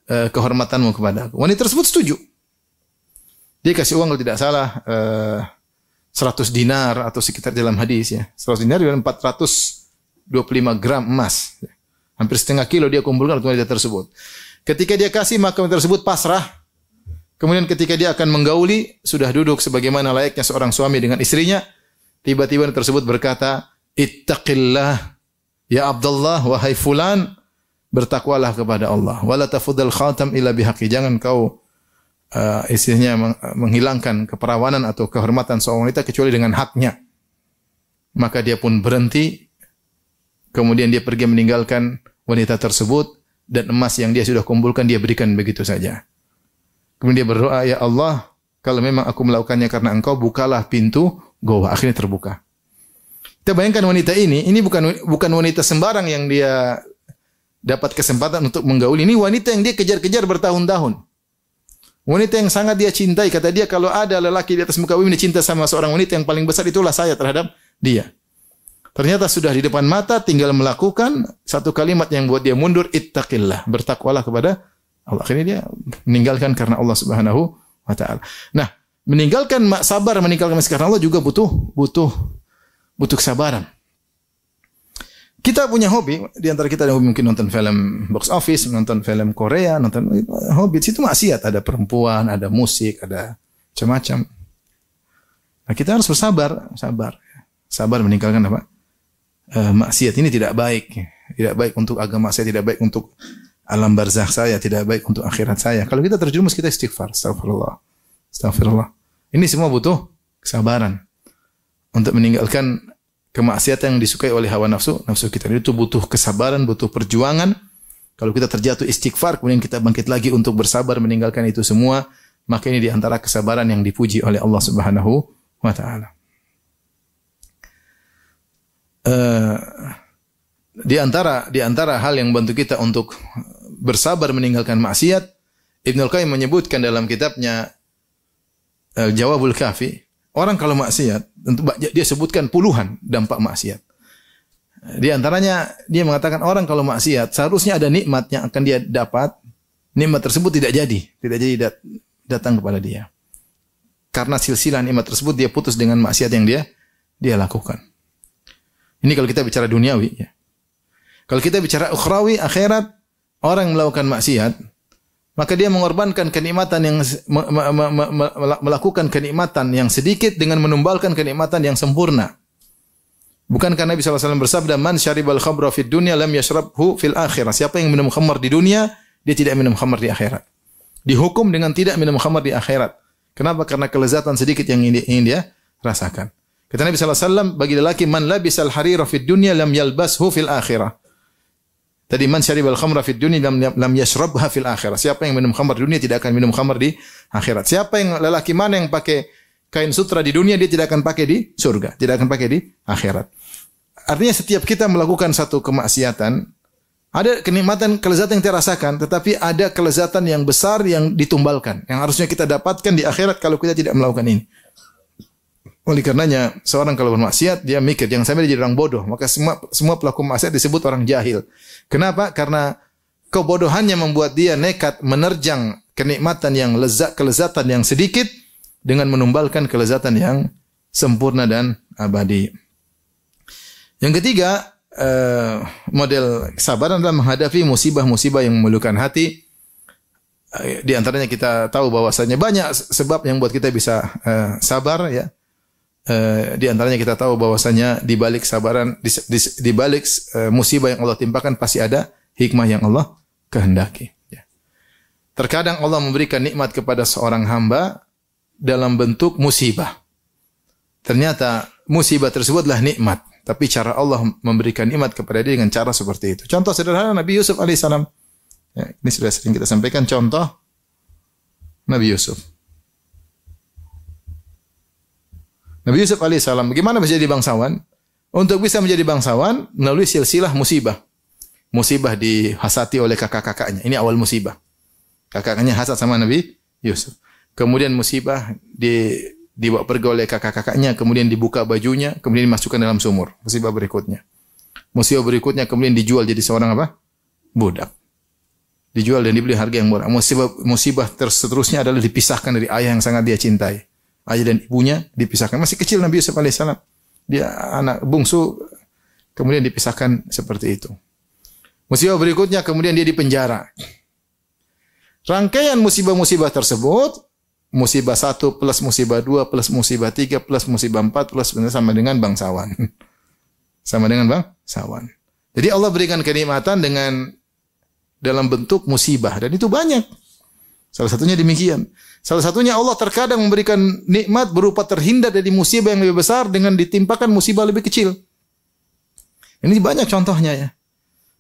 kehormatanmu kepada aku. Wanita tersebut setuju. Dia kasih uang kalau tidak salah 100 dinar atau sekitar dalam hadis ya. 100 dinar dan 425 gram emas. Hampir setengah kilo dia kumpulkan untuk wanita tersebut. Ketika dia kasih maka wanita tersebut pasrah. Kemudian ketika dia akan menggauli sudah duduk sebagaimana layaknya seorang suami dengan istrinya. Tiba-tiba wanita tersebut berkata, "Ittaqillah ya Abdullah wahai fulan, bertakwalah kepada Allah. Wala tafudhal khatam illa bihaqqi." Jangan kau istilahnya menghilangkan keperawanan atau kehormatan seorang wanita kecuali dengan haknya. Maka dia pun berhenti. Kemudian dia pergi meninggalkan wanita tersebut dan emas yang dia sudah kumpulkan dia berikan begitu saja. Kemudian dia berdoa, "Ya Allah, kalau memang aku melakukannya karena Engkau, bukalah pintu goa." Akhirnya terbuka. Kita bayangkan wanita ini bukan wanita sembarang yang dia dapat kesempatan untuk menggauli. Ini wanita yang dia kejar-kejar bertahun-tahun. Wanita yang sangat dia cintai. Kata dia, kalau ada lelaki di atas muka bumi cinta sama seorang wanita yang paling besar, itulah saya terhadap dia. Ternyata sudah di depan mata, tinggal melakukan satu kalimat yang buat dia mundur, ittaqillah, bertakwalah kepada Allah. Akhirnya dia meninggalkan karena Allah Subhanahu wa taala. Nah, meninggalkan karena Allah juga butuh kesabaran. Kita punya hobi, di antara kita ada hobi mungkin nonton film box office, nonton film Korea, nonton hobi. Situ maksiat, ada perempuan, ada musik, ada macam-macam. Nah, kita harus sabar meninggalkan apa? Maksiat ini tidak baik. Tidak baik untuk agama saya, tidak baik untuk alam barzakh saya, tidak baik untuk akhirat saya. Kalau kita terjerumus, kita istighfar. Astagfirullah. Ini semua butuh kesabaran. Untuk meninggalkan kemaksiatan yang disukai oleh hawa nafsu kita. Itu butuh kesabaran, butuh perjuangan. Kalau kita terjatuh istighfar, kemudian kita bangkit lagi untuk bersabar meninggalkan itu semua, maka ini di antara kesabaran yang dipuji oleh Allah Subhanahu wa taala. Di antara hal yang membantu kita untuk bersabar meninggalkan maksiat, Ibnu Al-Qayyim menyebutkan dalam kitabnya Jawabul Kafi, orang kalau maksiat, dia sebutkan puluhan dampak maksiat. Di antaranya dia mengatakan orang kalau maksiat seharusnya ada nikmat yang akan dia dapat, nikmat tersebut tidak jadi datang kepada dia. Karena silsilah nikmat tersebut dia putus dengan maksiat yang dia lakukan. Ini kalau kita bicara duniawi ya. Kalau kita bicara ukhrawi, akhirat, orang yang melakukan maksiat, maka dia mengorbankan kenikmatan yang melakukan kenikmatan yang sedikit dengan menumbalkan kenikmatan yang sempurna. Bukankah Nabi SAW bersabda, "Man syaribal khamra fid dunya lam yashrabhu fil akhirah." Siapa yang minum khamar di dunia, dia tidak minum khamar di akhirat. Dihukum dengan tidak minum khamar di akhirat. Kenapa? Karena kelezatan sedikit yang ingin dia rasakan. Kata Nabi SAW, bagi lelaki, "Man labisal harira fid dunya lam yalbashu fil akhirah." Tadi man syaribal khamra fid dunya lam yashrabha fil akhirah. Siapa yang minum khamar di dunia tidak akan minum khamar di akhirat. Siapa yang lelaki mana yang pakai kain sutra di dunia, dia tidak akan pakai di surga, tidak akan pakai di akhirat. Artinya setiap kita melakukan satu kemaksiatan, ada kenikmatan, kelezatan yang kita rasakan, tetapi ada kelezatan yang besar yang ditumbalkan, yang harusnya kita dapatkan di akhirat kalau kita tidak melakukan ini. Oleh karenanya, seorang kalau bermaksiat, dia mikir, jangan sampai dia jadi orang bodoh. Maka semua pelaku maksiat disebut orang jahil. Kenapa? Karena kebodohannya membuat dia nekat menerjang kenikmatan yang kelezatan yang sedikit dengan menumbalkan kelezatan yang sempurna dan abadi. Yang ketiga, model kesabaran dalam menghadapi musibah-musibah yang memalukan hati. Di antaranya kita tahu bahwasanya banyak sebab yang buat kita bisa sabar ya. Di antaranya kita tahu bahwasanya di balik sabaran, di balik musibah yang Allah timpakan pasti ada hikmah yang Allah kehendaki. Ya. Terkadang Allah memberikan nikmat kepada seorang hamba dalam bentuk musibah. Ternyata musibah tersebutlah nikmat, tapi cara Allah memberikan nikmat kepada dia dengan cara seperti itu. Contoh sederhana Nabi Yusuf alaihissalam. Ya, ini sudah sering kita sampaikan contoh Nabi Yusuf. Nabi Yusuf alaihissalam bagaimana bisa jadi bangsawan? Untuk bisa menjadi bangsawan melalui silsilah musibah. Musibah dihasati oleh kakak-kakaknya. Ini awal musibah. Kakak-kakaknya hasad sama Nabi Yusuf. Kemudian musibah dibawa pergi oleh kakak-kakaknya, kemudian dibuka bajunya, kemudian dimasukkan dalam sumur. Musibah berikutnya. Musibah berikutnya kemudian dijual jadi seorang apa? Budak. Dijual dan dibeli harga yang murah. Musibah seterusnya adalah dipisahkan dari ayah yang sangat dia cintai. Ayah dan ibunya dipisahkan. Masih kecil Nabi Yusuf alaihissalam. Dia anak bungsu, kemudian dipisahkan seperti itu. Musibah berikutnya kemudian dia dipenjara. Rangkaian musibah-musibah tersebut, musibah 1 plus musibah 2 plus musibah 3 plus musibah 4 plus sama dengan bangsawan. Sama dengan bangsawan. Jadi Allah berikan kenikmatan dalam bentuk musibah dan itu banyak. Salah satunya demikian. Salah satunya Allah terkadang memberikan nikmat berupa terhindar dari musibah yang lebih besar dengan ditimpakan musibah lebih kecil. Ini banyak contohnya ya.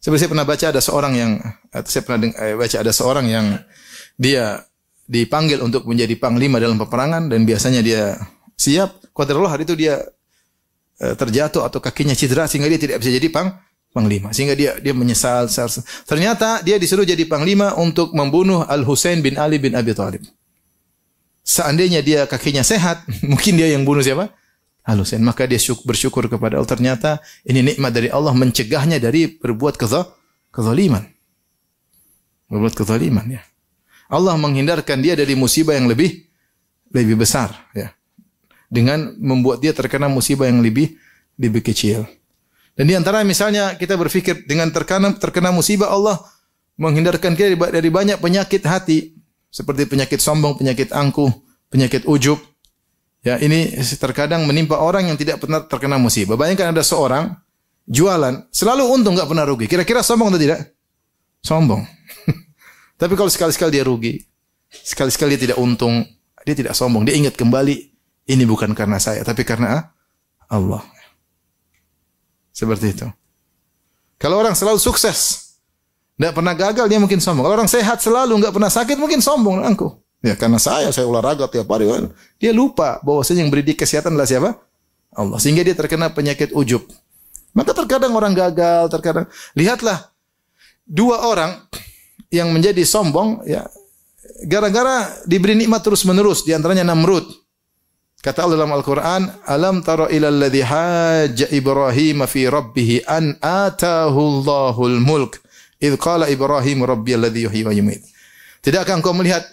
Seperti saya pernah baca ada seorang yang dia dipanggil untuk menjadi panglima dalam peperangan dan biasanya dia siap. Qadarullah hari itu dia terjatuh atau kakinya cedera sehingga dia tidak bisa jadi panglima. Sehingga dia menyesal. Ternyata dia disuruh jadi panglima untuk membunuh Al-Husain bin Ali bin Abi Thalib. Seandainya dia kakinya sehat, mungkin dia yang bunuh siapa? Al-Husain. Maka dia bersyukur kepada Allah. Ternyata ini nikmat dari Allah mencegahnya dari berbuat kezaliman. Berbuat kezaliman ya. Allah menghindarkan dia dari musibah yang lebih besar ya. Dengan membuat dia terkena musibah yang lebih kecil. Dan di antara misalnya kita berpikir dengan terkena musibah Allah menghindarkan kita dari banyak penyakit hati seperti penyakit sombong, penyakit angkuh, penyakit ujub. Ya, ini terkadang menimpa orang yang tidak pernah terkena musibah. Bayangkan ada seorang jualan selalu untung enggak pernah rugi. Kira-kira sombong atau tidak? Sombong. Tapi kalau sekali-sekali dia rugi, sekali-sekali dia tidak untung, dia tidak sombong. Dia ingat kembali ini bukan karena saya tapi karena Allah. Seperti itu. Kalau orang selalu sukses, tidak pernah gagal, dia mungkin sombong. Kalau orang sehat selalu, tidak pernah sakit, mungkin sombong. Angkuh. Ya karena saya olahraga tiap hari. Dia lupa bahwasanya yang beri dia kesehatan adalah siapa? Allah. Sehingga dia terkena penyakit ujub. Maka terkadang orang gagal, terkadang. Lihatlah, 2 orang yang menjadi sombong, ya gara-gara diberi nikmat terus-menerus. Di antaranya Namrud. Kata Allah dalam Al-Quran, Alam tara ilal ladhi hajja Ibrahim fi rabbih an atahu Allahul mulk. Idh qala Ibrahim rabbi alladhi yuhyi wa yumit. Tidakkah engkau melihat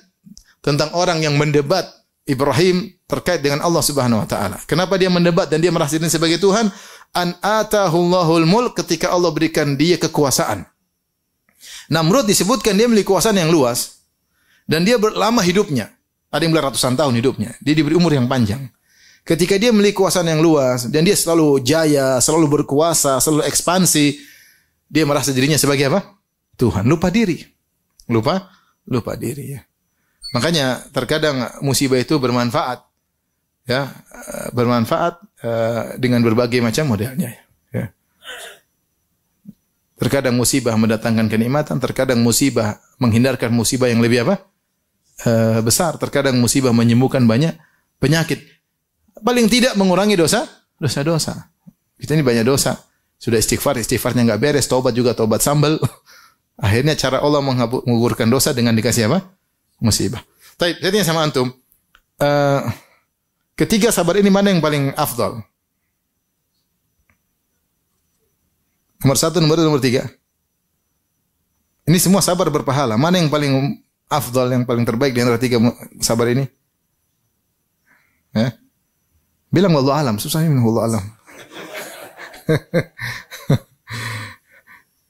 tentang orang yang mendebat Ibrahim terkait dengan Allah Subhanahu wa taala? Kenapa dia mendebat dan dia merasa dirinya sebagai Tuhan? An atahu Allahul mulk, ketika Allah berikan dia kekuasaan. Namrud disebutkan dia memiliki kekuasaan yang luas dan dia lama hidupnya. Ada yang bilang ratusan tahun hidupnya. Dia diberi umur yang panjang. Ketika dia memiliki kekuasaan yang luas dan dia selalu jaya, selalu berkuasa, selalu ekspansi, dia merasa dirinya sebagai apa? Tuhan. Lupa diri. Lupa diri ya. Makanya terkadang musibah itu bermanfaat. Ya, bermanfaat dengan berbagai macam modelnya ya. Terkadang musibah mendatangkan kenikmatan, terkadang musibah menghindarkan musibah yang lebih apa? Besar. Terkadang musibah menyembuhkan banyak penyakit. Paling tidak mengurangi dosa-dosa. Kita ini banyak dosa. Sudah istighfarnya enggak beres, taubat juga taubat sambal. Akhirnya cara Allah menggugurkan dosa dengan dikasih apa? Musibah. Baik, jadi sama antum. Ketiga sabar ini mana yang paling afdal? Nomor 1, nomor 3. Ini semua sabar berpahala. Mana yang paling afdal, yang paling terbaik di antara 3 sabar ini? Ya. Bilang wallahu alam, susah ini wallahu alam.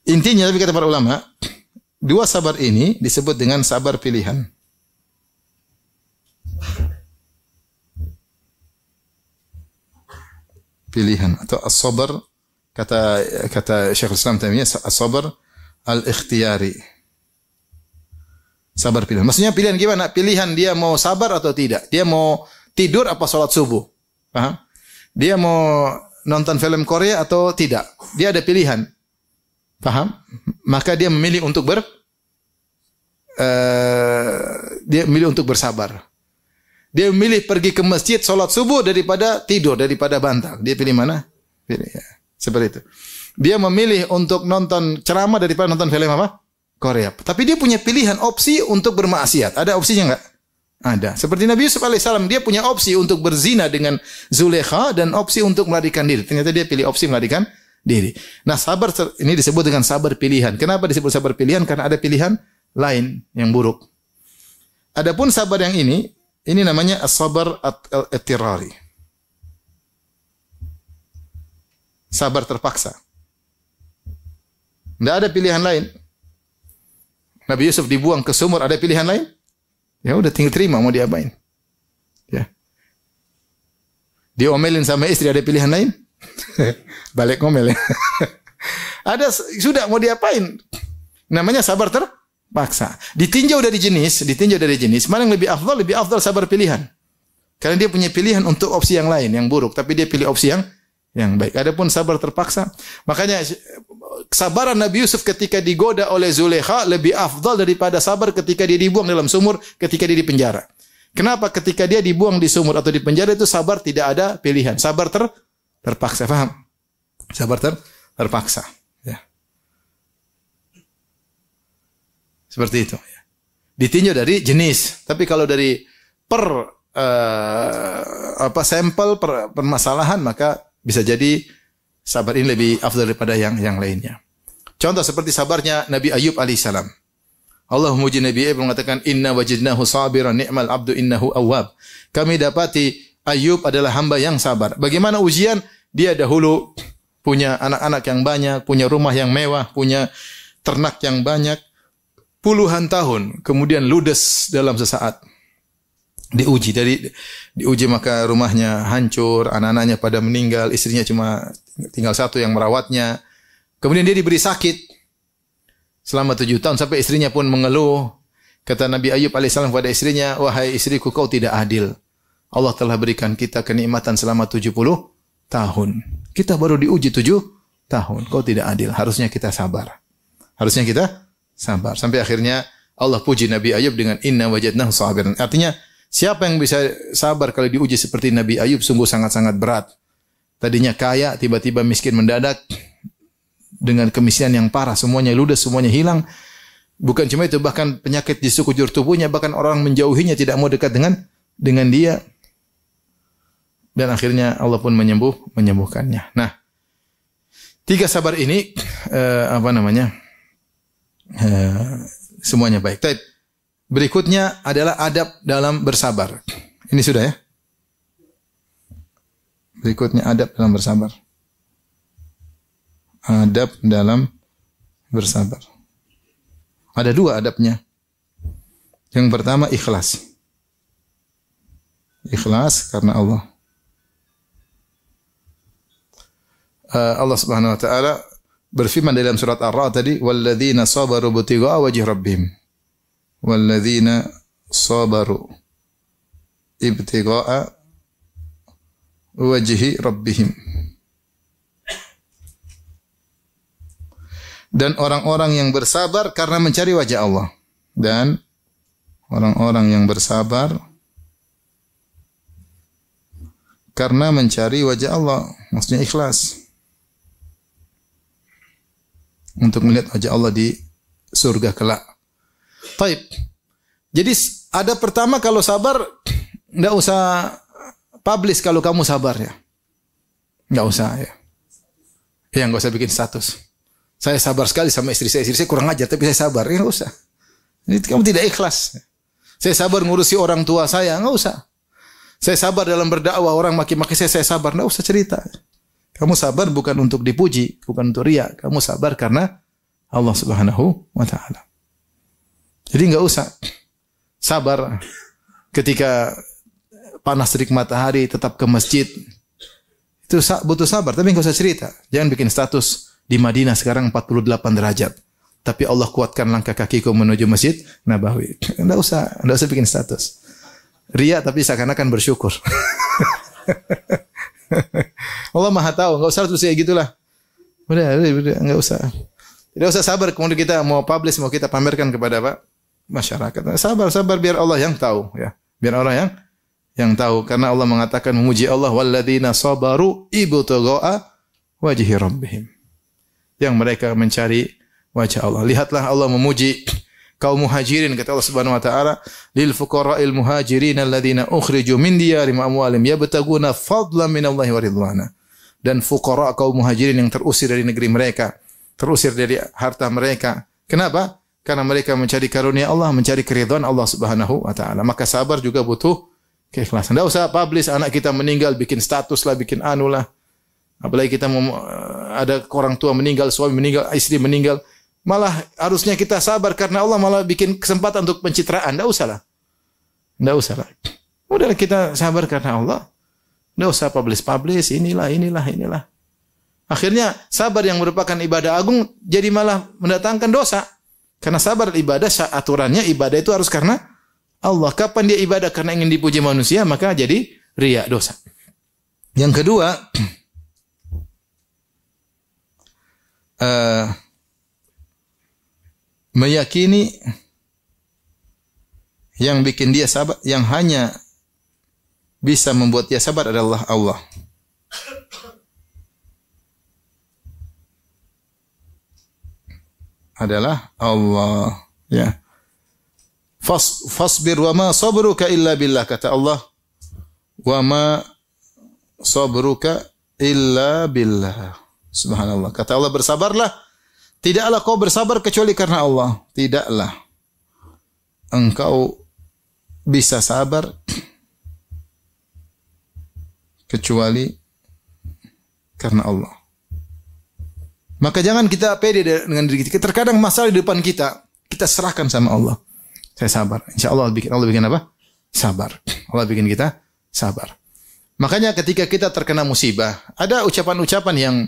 Intinya tapi kata para ulama, 2 sabar ini disebut dengan sabar pilihan. Pilihan atau as-sabar, kata Syekhul Islam Taimiyah, as-sabar al-ikhtiyari. Sabar pilihan. Maksudnya pilihan gimana? Pilihan dia mau sabar atau tidak. Dia mau tidur apa sholat subuh. Paham? Dia mau nonton film Korea atau tidak. Dia ada pilihan. Paham? Maka dia memilih untuk bersabar. Dia memilih pergi ke masjid, sholat subuh daripada tidur, daripada bantal. Dia pilih mana? Pilih, ya. Seperti itu. Dia memilih untuk nonton ceramah daripada nonton film apa? Korea. Tapi dia punya pilihan opsi untuk bermaksiat. Ada opsinya enggak? Ada. Seperti Nabi Yusuf alaihissalam, dia punya opsi untuk berzina dengan Zulekha dan opsi untuk melarikan diri. Ternyata dia pilih opsi melarikan diri. Nah, sabar ini disebut dengan sabar pilihan. Kenapa disebut sabar pilihan? Karena ada pilihan lain yang buruk. Adapun sabar yang ini namanya as-sabar at-tirari. Sabar terpaksa. Tidak ada pilihan lain. Nabi Yusuf dibuang ke sumur, ada pilihan lain? Ya udah tinggal terima, mau diapain? Ya. Diomelin sama istri, ada pilihan lain? Balik ngomel ya. Ada, sudah mau diapain? Namanya sabar terpaksa. Ditinjau dari jenis, mana yang lebih afdal? Lebih afdal sabar pilihan. Karena dia punya pilihan untuk opsi yang lain, yang buruk, tapi dia pilih opsi yang baik. Adapun sabar terpaksa, makanya kesabaran Nabi Yusuf ketika digoda oleh Zulekha lebih afdal daripada sabar ketika dia dibuang dalam sumur, ketika dia di penjara. Kenapa? Ketika dia dibuang di sumur atau di penjara itu sabar tidak ada pilihan. Sabar terpaksa, paham? Sabar terpaksa. Ya. Seperti itu. Ya. Ditinjau dari jenis. Tapi kalau dari sampel permasalahan, maka bisa jadi sabar ini lebih afdal daripada yang lainnya. Contoh seperti sabarnya Nabi Ayub alaihissalam. Allah memuji Nabi Ayub mengatakan, Inna wajidnahu sabiran ni'mal abdu innahu awwab. Kami dapati Ayub adalah hamba yang sabar. Bagaimana ujian? Dia dahulu punya anak-anak yang banyak, punya rumah yang mewah, punya ternak yang banyak, puluhan tahun, kemudian ludes dalam sesaat. Diuji maka rumahnya hancur, anak-anaknya pada meninggal, istrinya cuma tinggal satu yang merawatnya. Kemudian dia diberi sakit selama 7 tahun sampai istrinya pun mengeluh. Kata Nabi Ayub alaihissalam kepada istrinya, wahai istriku, kau tidak adil. Allah telah berikan kita kenikmatan selama 70 tahun. Kita baru diuji 7 tahun. Kau tidak adil. Harusnya kita sabar. Sampai akhirnya Allah puji Nabi Ayub dengan inna wajadnahu sabiran. Artinya, siapa yang bisa sabar kalau diuji seperti Nabi Ayub sungguh sangat-sangat berat. Tadinya kaya, tiba-tiba miskin mendadak dengan kemiskinan yang parah, semuanya ludes, semuanya hilang. Bukan cuma itu, bahkan penyakit di sekujur tubuhnya, bahkan orang menjauhinya, tidak mau dekat dengan dia. Dan akhirnya Allah pun menyembuhkannya. Nah, 3 sabar ini semuanya baik. Baik. Berikutnya adalah adab dalam bersabar. Ini sudah ya. Berikutnya adab dalam bersabar. Adab dalam bersabar. Ada 2 adabnya. Yang pertama ikhlas. Ikhlas karena Allah. Allah Subhanahu wa taala berfirman dalam surat Ar-Ra'd tadi, "Walladzina sabaru ibtigha'a wajhi rabbihim." Walladzina sabaru ibtigha'a wajhi rabbihim. Dan orang-orang yang bersabar karena mencari wajah Allah. Dan orang-orang yang bersabar karena mencari wajah Allah. Maksudnya ikhlas. Untuk melihat wajah Allah di surga kelak. Taib. Jadi ada pertama kalau sabar, enggak usah publish kalau kamu sabar ya. Enggak usah ya. Ya enggak usah bikin status. Saya sabar sekali sama istri saya kurang ajar tapi saya sabar. Ya enggak usah. Ini kamu tidak ikhlas. Saya sabar ngurusi orang tua saya, enggak usah. Saya sabar dalam berdakwah, orang maki-maki saya sabar, enggak usah cerita. Kamu sabar bukan untuk dipuji, bukan untuk riya. Kamu sabar karena Allah Subhanahu wa taala. Jadi enggak usah sabar ketika panas terik matahari tetap ke masjid. Itu butuh sabar, tapi enggak usah cerita. Jangan bikin status di Madinah sekarang 48 derajat. Tapi Allah kuatkan langkah kakiku menuju Masjid Nabawi. Enggak usah bikin status. Riya tapi seakan-akan bersyukur. Allah Maha tahu, enggak usah terus kayak gitulah. Udah, enggak usah. Tidak usah sabar kemudian kita mau publish, mau kita pamerkan kepada apa? Masyarakat. Sabar biar Allah yang tahu ya. Biar Allah yang tahu karena Allah mengatakan memuji Allah walladzina sabaru ibtigha'a wajhi rabbihim. Yang mereka mencari wajah Allah. Lihatlah Allah memuji kaum muhajirin kata Allah Subhanahu wa taala lil fuqara'il muhajirin alladzina ukhriju min diyarihim wa amwalihim yabtaguna fadlan minallahi wa ridwana. Dan fuqara kaum muhajirin yang terusir dari negeri mereka, terusir dari harta mereka. Kenapa? Karena mereka mencari karunia Allah, mencari keridhaan Allah Subhanahu wa taala. Maka sabar juga butuh keikhlasan. Enggak usah publish anak kita meninggal, bikin status lah, bikin anu lah. Apalagi kita ada orang tua meninggal, suami meninggal, istri meninggal. Malah harusnya kita sabar karena Allah malah bikin kesempatan untuk pencitraan. Enggak usah lah. Enggak usah lah. Udah kita sabar karena Allah. Enggak usah publish, inilah. Akhirnya sabar yang merupakan ibadah agung jadi malah mendatangkan dosa. Karena sabar ibadah, aturannya ibadah itu harus karena Allah. Kapan dia ibadah karena ingin dipuji manusia, maka jadi riya, dosa. Yang kedua, meyakini yang bikin dia sabar, yang hanya bisa membuat dia sabar adalah Allah. Adalah Allah, ya. Fasbir wa ma sabruka illa billah, kata Allah. Wa ma sabruka illa billah. Subhanallah. Kata Allah, bersabarlah. Tidaklah kau bersabar kecuali karena Allah. Tidaklah engkau bisa sabar kecuali karena Allah. Maka jangan kita pede dengan diri kita. Terkadang masalah di depan kita, kita serahkan sama Allah. Saya sabar. Insya Allah Allah bikin apa? Sabar. Allah bikin kita sabar. Makanya ketika kita terkena musibah, ada ucapan-ucapan yang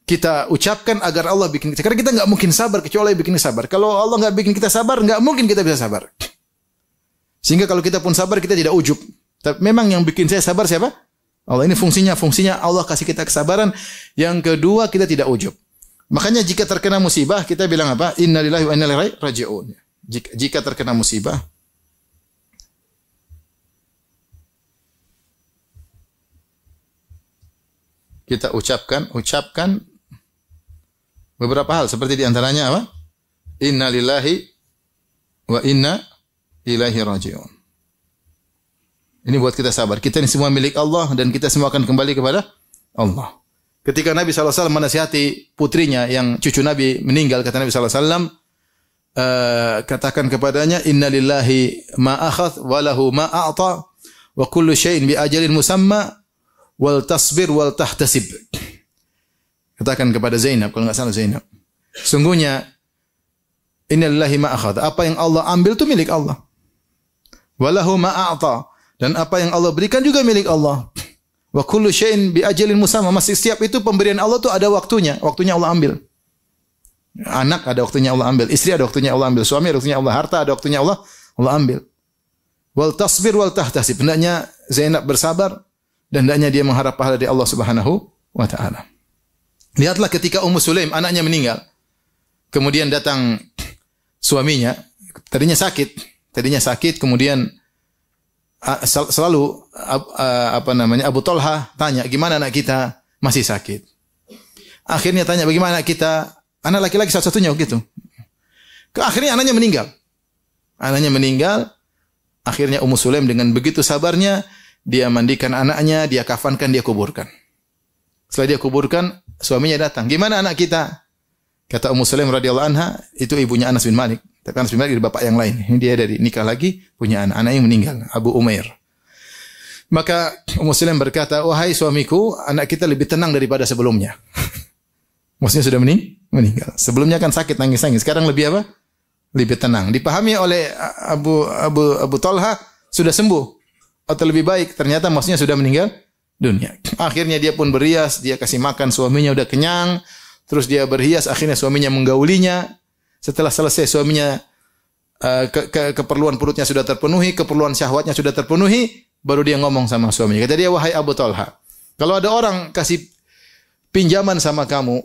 kita ucapkan agar Allah bikin kita. Karena kita nggak mungkin sabar kecuali Allah bikin kita sabar. Kalau Allah nggak bikin kita sabar, nggak mungkin kita bisa sabar. Sehingga kalau kita pun sabar, kita tidak ujub. Tapi memang yang bikin saya sabar siapa? Allah. Ini fungsinya Allah kasih kita kesabaran. Yang kedua, kita tidak ujub. Makanya jika terkena musibah, kita bilang apa? Innalillahi wa inna ilaihi raji'un. Jika terkena musibah, kita ucapkan beberapa hal seperti diantaranya apa? Innalillahi wa inna ilaihi raji'un. Ini buat kita sabar. Kita ini semua milik Allah dan kita semua akan kembali kepada Allah. Ketika Nabi SAW menasihati putrinya yang cucu Nabi meninggal, kata Nabi SAW, katakan kepadanya, Inna lillahi ma akhadh wa lahu ma a'ta wa kullu syai'in bi ajalin musamma wal tasbir wal tahtasib. Katakan kepada Zainab, kalau enggak salah Zainab. Sungguhnya inna lillahi ma akhadh, apa yang Allah ambil itu milik Allah. Wa lahu ma a'ta, dan apa yang Allah berikan juga milik Allah. Wa kullu syai'in bi ajalin musamma, masih setiap itu pemberian Allah itu ada waktunya Allah ambil. Anak ada waktunya Allah ambil, istri ada waktunya Allah ambil, suami ada waktunya Allah, harta ada waktunya Allah ambil. Wal tasbir wal tahtasib, hendaknya Zainab bersabar dan hendaknya dia mengharap pahala dari Allah Subhanahu wa taala. Lihatlah ketika Ummu Sulaim anaknya meninggal. Kemudian datang suaminya, tadinya sakit, kemudian selalu Abu Talha tanya, "Gimana anak kita?" Masih sakit. Akhirnya tanya, "Bagaimana anak kita?" Anak laki-laki satu-satunya begitu. Akhirnya anaknya meninggal. Akhirnya Ummu Sulaim dengan begitu sabarnya, dia mandikan anaknya, dia kafankan, dia kuburkan. Setelah dia kuburkan, suaminya datang. "Gimana anak kita?" Kata Ummu Sulaim radhiyallahu anha, itu ibunya Anas bin Malik. Tapi Anas bin Malik dari bapak yang lain. Ini dia dari nikah lagi, punya anak yang meninggal, Abu Umair. Maka Ummu Sulaim berkata, "Wahai suamiku, anak kita lebih tenang daripada sebelumnya." Maksudnya sudah meninggal. Sebelumnya kan sakit, nangis-nangis. Sekarang lebih apa? Lebih tenang. Dipahami oleh Abu Talha sudah sembuh atau lebih baik. Ternyata maksudnya sudah meninggal dunia. Akhirnya dia pun berhias, dia kasih makan suaminya udah kenyang, terus dia berhias, akhirnya suaminya menggaulinya. Setelah selesai suaminya keperluan perutnya sudah terpenuhi, keperluan syahwatnya sudah terpenuhi, baru dia ngomong sama suaminya. Kata dia, "Wahai Abu Talha, kalau ada orang kasih pinjaman sama kamu,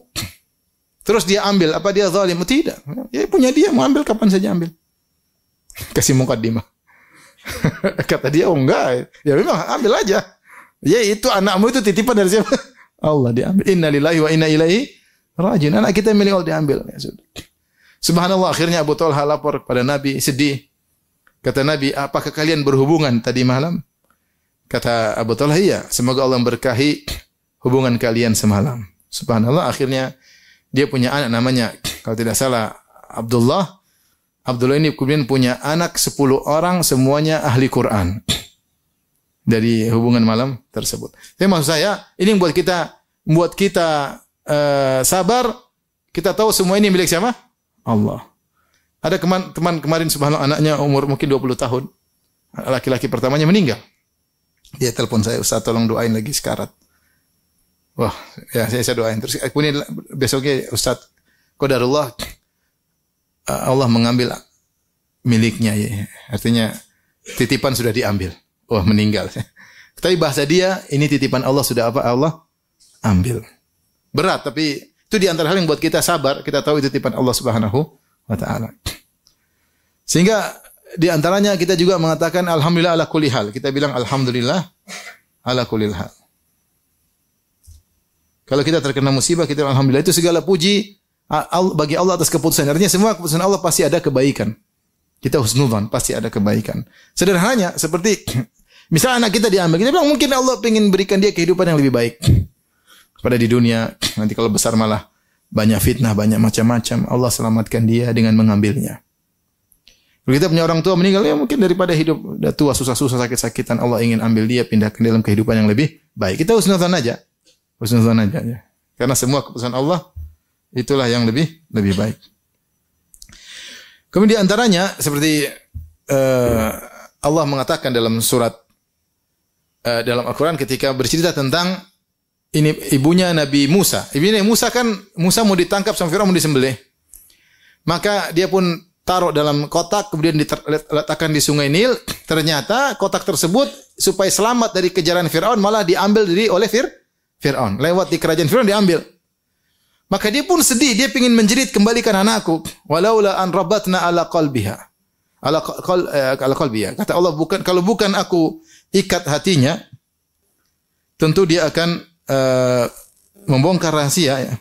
terus dia ambil, apa dia zalim?" "Tidak. Ya punya dia, mau ambil kapan saja ambil." Kasih mukaddimah. Kata dia, oh enggak. Ya memang ambil aja. Ya itu anakmu itu titipan dari siapa? Allah, diambil. Inna lillahi wa inna ilaihi rajiun. Anak kita milik Allah, diambil. Ya sudah. Subhanallah, akhirnya Abu Talha lapor kepada Nabi, sedih. Kata Nabi, apakah kalian berhubungan tadi malam? Kata Abu Talha, iya. Semoga Allah berkahi hubungan kalian semalam. Subhanallah, akhirnya dia punya anak namanya, kalau tidak salah, Abdullah. Abdullah ini kemudian punya anak 10 orang, semuanya ahli Quran. Dari hubungan malam tersebut. Tapi maksud saya, ini membuat kita sabar. Kita tahu semua ini milik siapa? Allah. Ada teman kemarin, subhanallah, anaknya umur mungkin 20 tahun. Laki-laki pertamanya meninggal. Dia telepon saya, Ustaz tolong doain lagi sekarat. Wah, ya saya doain. Terus kemudian besoknya, Ustaz, qadarullah, Allah mengambil miliknya. Ya. Artinya titipan sudah diambil. Wah, meninggal. Tapi bahasa dia, ini titipan Allah sudah apa? Allah ambil. Berat, tapi itu di antara hal yang buat kita sabar. Kita tahu itu titipan Allah Subhanahu wa ta'ala. Sehingga di antaranya kita juga mengatakan alhamdulillah ala kulli hal. Kita bilang alhamdulillah ala kulli hal. Kalau kita terkena musibah, kita bilang alhamdulillah. Itu segala puji bagi Allah atas keputusan. Artinya semua keputusan Allah pasti ada kebaikan. Kita husnudzan, pasti ada kebaikan. Sederhananya seperti misalnya anak kita diambil, kita bilang mungkin Allah ingin berikan dia kehidupan yang lebih baik pada di dunia. Nanti kalau besar malah banyak fitnah, banyak macam-macam. Allah selamatkan dia dengan mengambilnya. Kalau kita punya orang tua meninggal, ya mungkin daripada hidup udah tua, susah-susah, sakit-sakitan, Allah ingin ambil dia, pindahkan dalam kehidupan yang lebih baik. Kita husnudzan aja. Husnudzan aja. Ya. Karena semua keputusan Allah, itulah yang lebih baik. Kemudian antaranya, seperti Allah mengatakan dalam surat, dalam Al-Quran ketika bercerita tentang ini ibunya Nabi Musa. Ibunya Musa kan, Musa mau ditangkap sama Firaun, mau disembelih. Maka dia pun taruh dalam kotak, kemudian diletakkan di sungai Nil. Ternyata kotak tersebut supaya selamat dari kejaran Firaun malah diambil oleh Firaun. Lewat di kerajaan Firaun diambil. Maka dia pun sedih, dia ingin menjerit, kembalikan anakku. Walaula an rabatna ala qalbiha. Ala qalbiha. Kata Allah, kalau bukan aku ikat hatinya, tentu dia akan membongkar rahasia. Ya.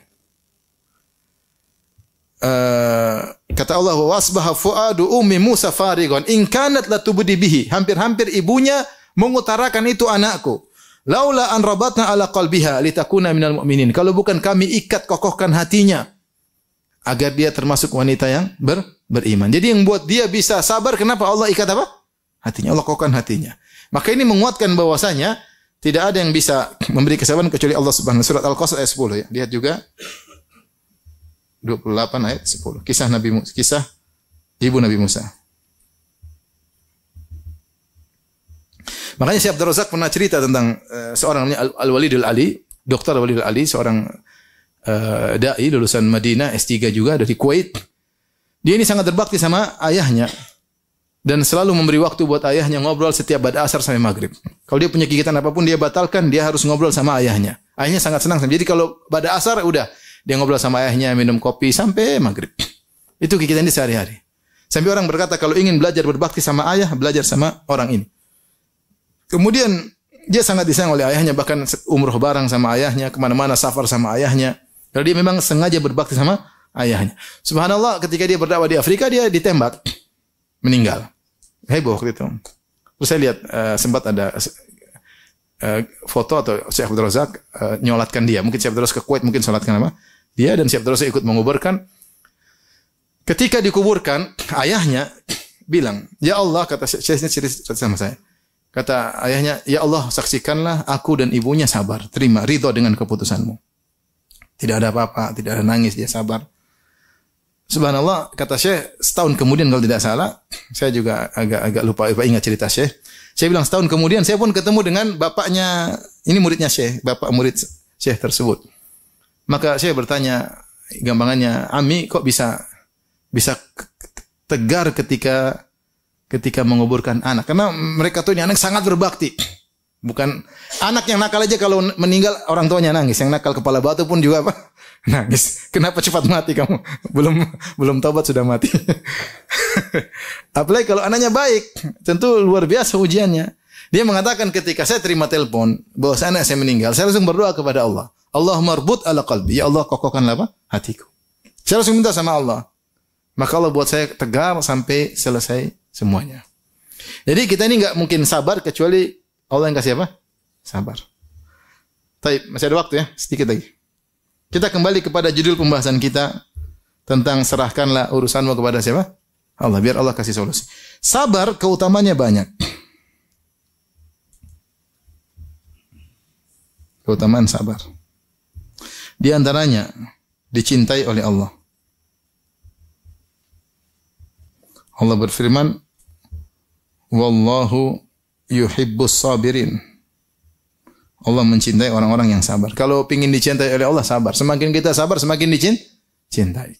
Kata Allah, wasbaha fuadu ummi Musa farigon in kanat latubdi bihi. Hampir-hampir ibunya mengutarakan itu anakku. Laula an rabatna ala qalbiha litakuna minal mu'minin. Kalau bukan kami ikat kokohkan hatinya agar dia termasuk wanita yang beriman. Jadi yang buat dia bisa sabar, kenapa Allah ikat apa? Hatinya, Allah kokohkan hatinya. Maka ini menguatkan bahwasanya tidak ada yang bisa memberi kesabaran kecuali Allah Subhanahu wa taala. Surat Al-Qasas ayat 10 ya. Lihat juga 28 ayat 10. Kisah ibu Nabi Musa. Makanya Syekh Abdul Razak pernah cerita tentang seorang namanya Al-Walid Al-Ali, Dr. Al-Walid Al-Ali, seorang dai lulusan Madinah, S3 juga dari Kuwait. Dia ini sangat berbakti sama ayahnya dan selalu memberi waktu buat ayahnya, ngobrol setiap ba'da asar sampai maghrib. Kalau dia punya kegiatan apapun dia batalkan, dia harus ngobrol sama ayahnya. Ayahnya sangat senang. Jadi kalau ba'da asar udah dia ngobrol sama ayahnya, minum kopi sampai maghrib. Itu kegiatan dia sehari-hari. Sampai orang berkata kalau ingin belajar berbakti sama ayah, belajar sama orang ini. Kemudian dia sangat disayang oleh ayahnya, bahkan umroh bareng sama ayahnya, kemana-mana safar sama ayahnya. Kalau dia memang sengaja berbakti sama ayahnya. Subhanallah, ketika dia berdakwah di Afrika, dia ditembak, meninggal. Heboh waktu itu. Terus saya lihat sempat ada foto atau Syekh Abdul Razak nyolatkan dia. Mungkin Syekh Abdul Razak ke Kuwait, mungkin sholatkan apa? Dia dan Syekh Abdul Razak ikut menguburkan. Ketika dikuburkan, ayahnya bilang, "Ya Allah," kata Syekh cerita sama saya. Kata ayahnya, "Ya Allah, saksikanlah aku dan ibunya sabar, terima, ridho dengan keputusanmu." Tidak ada apa-apa, tidak ada nangis, dia sabar. Subhanallah, kata Syekh, setahun kemudian kalau tidak salah, saya juga agak lupa ingat cerita Syekh. Saya bilang setahun kemudian saya pun ketemu dengan bapaknya, ini muridnya Syekh, bapak murid Syekh tersebut. Maka saya bertanya, gampangannya, "Ami kok bisa tegar ketika menguburkan anak?" Karena mereka tuh ini anak sangat berbakti. Bukan anak yang nakal aja kalau meninggal orang tuanya nangis. Yang nakal kepala batu pun juga apa? Nangis. Kenapa cepat mati kamu? Belum taubat sudah mati. Apalagi kalau anaknya baik, tentu luar biasa ujiannya. Dia mengatakan ketika saya terima telepon bahwa anak saya meninggal, saya langsung berdoa kepada Allah. Allahumma rbut ala qalbi. Ya Allah, kokohkanlah apa? Hatiku. Saya langsung minta sama Allah. Maka Allah buat saya tegar sampai selesai semuanya. Jadi kita ini enggak mungkin sabar kecuali Allah yang kasih apa? Sabar. Baik, masih ada waktu ya, sedikit lagi. Kita kembali kepada judul pembahasan kita tentang serahkanlah urusanmu kepada siapa? Allah, biar Allah kasih solusi. Sabar keutamanya banyak. Keutamaan sabar. Di antaranya dicintai oleh Allah. Allah berfirman, "Wallahu yuhibbus sabirin." Allah mencintai orang-orang yang sabar. Kalau ingin dicintai oleh Allah, sabar. Semakin kita sabar, semakin dicintai.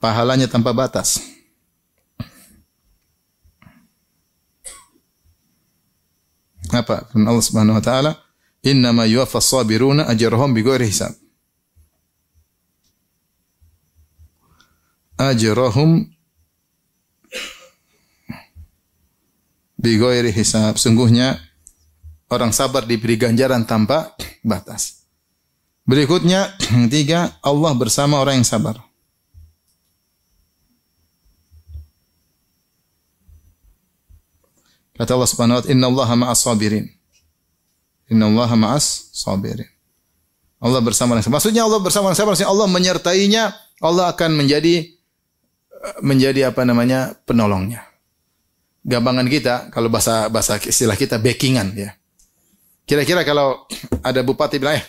Pahalanya tanpa batas. Apa? Firman Allah Subhanahu wa taala, "Innama yuwaffas sabiruna ajrahum bighairi hisab." Ajrahum bighairi hisab. Sungguhnya orang sabar diberi ganjaran tanpa batas. Berikutnya, ketiga, Allah bersama orang yang sabar. Kata Allah Subhanahu wa taala, "Innallaha ma'as sabirin." Innallaha ma'as sabirin. Allah bersama orang sabar. Maksudnya Allah bersama orang sabar, maksudnya Allah menyertainya, Allah akan menjadi apa namanya? Penolongnya. Gampangan kita, kalau bahasa istilah kita backingan ya. Kira-kira kalau ada bupati bilang,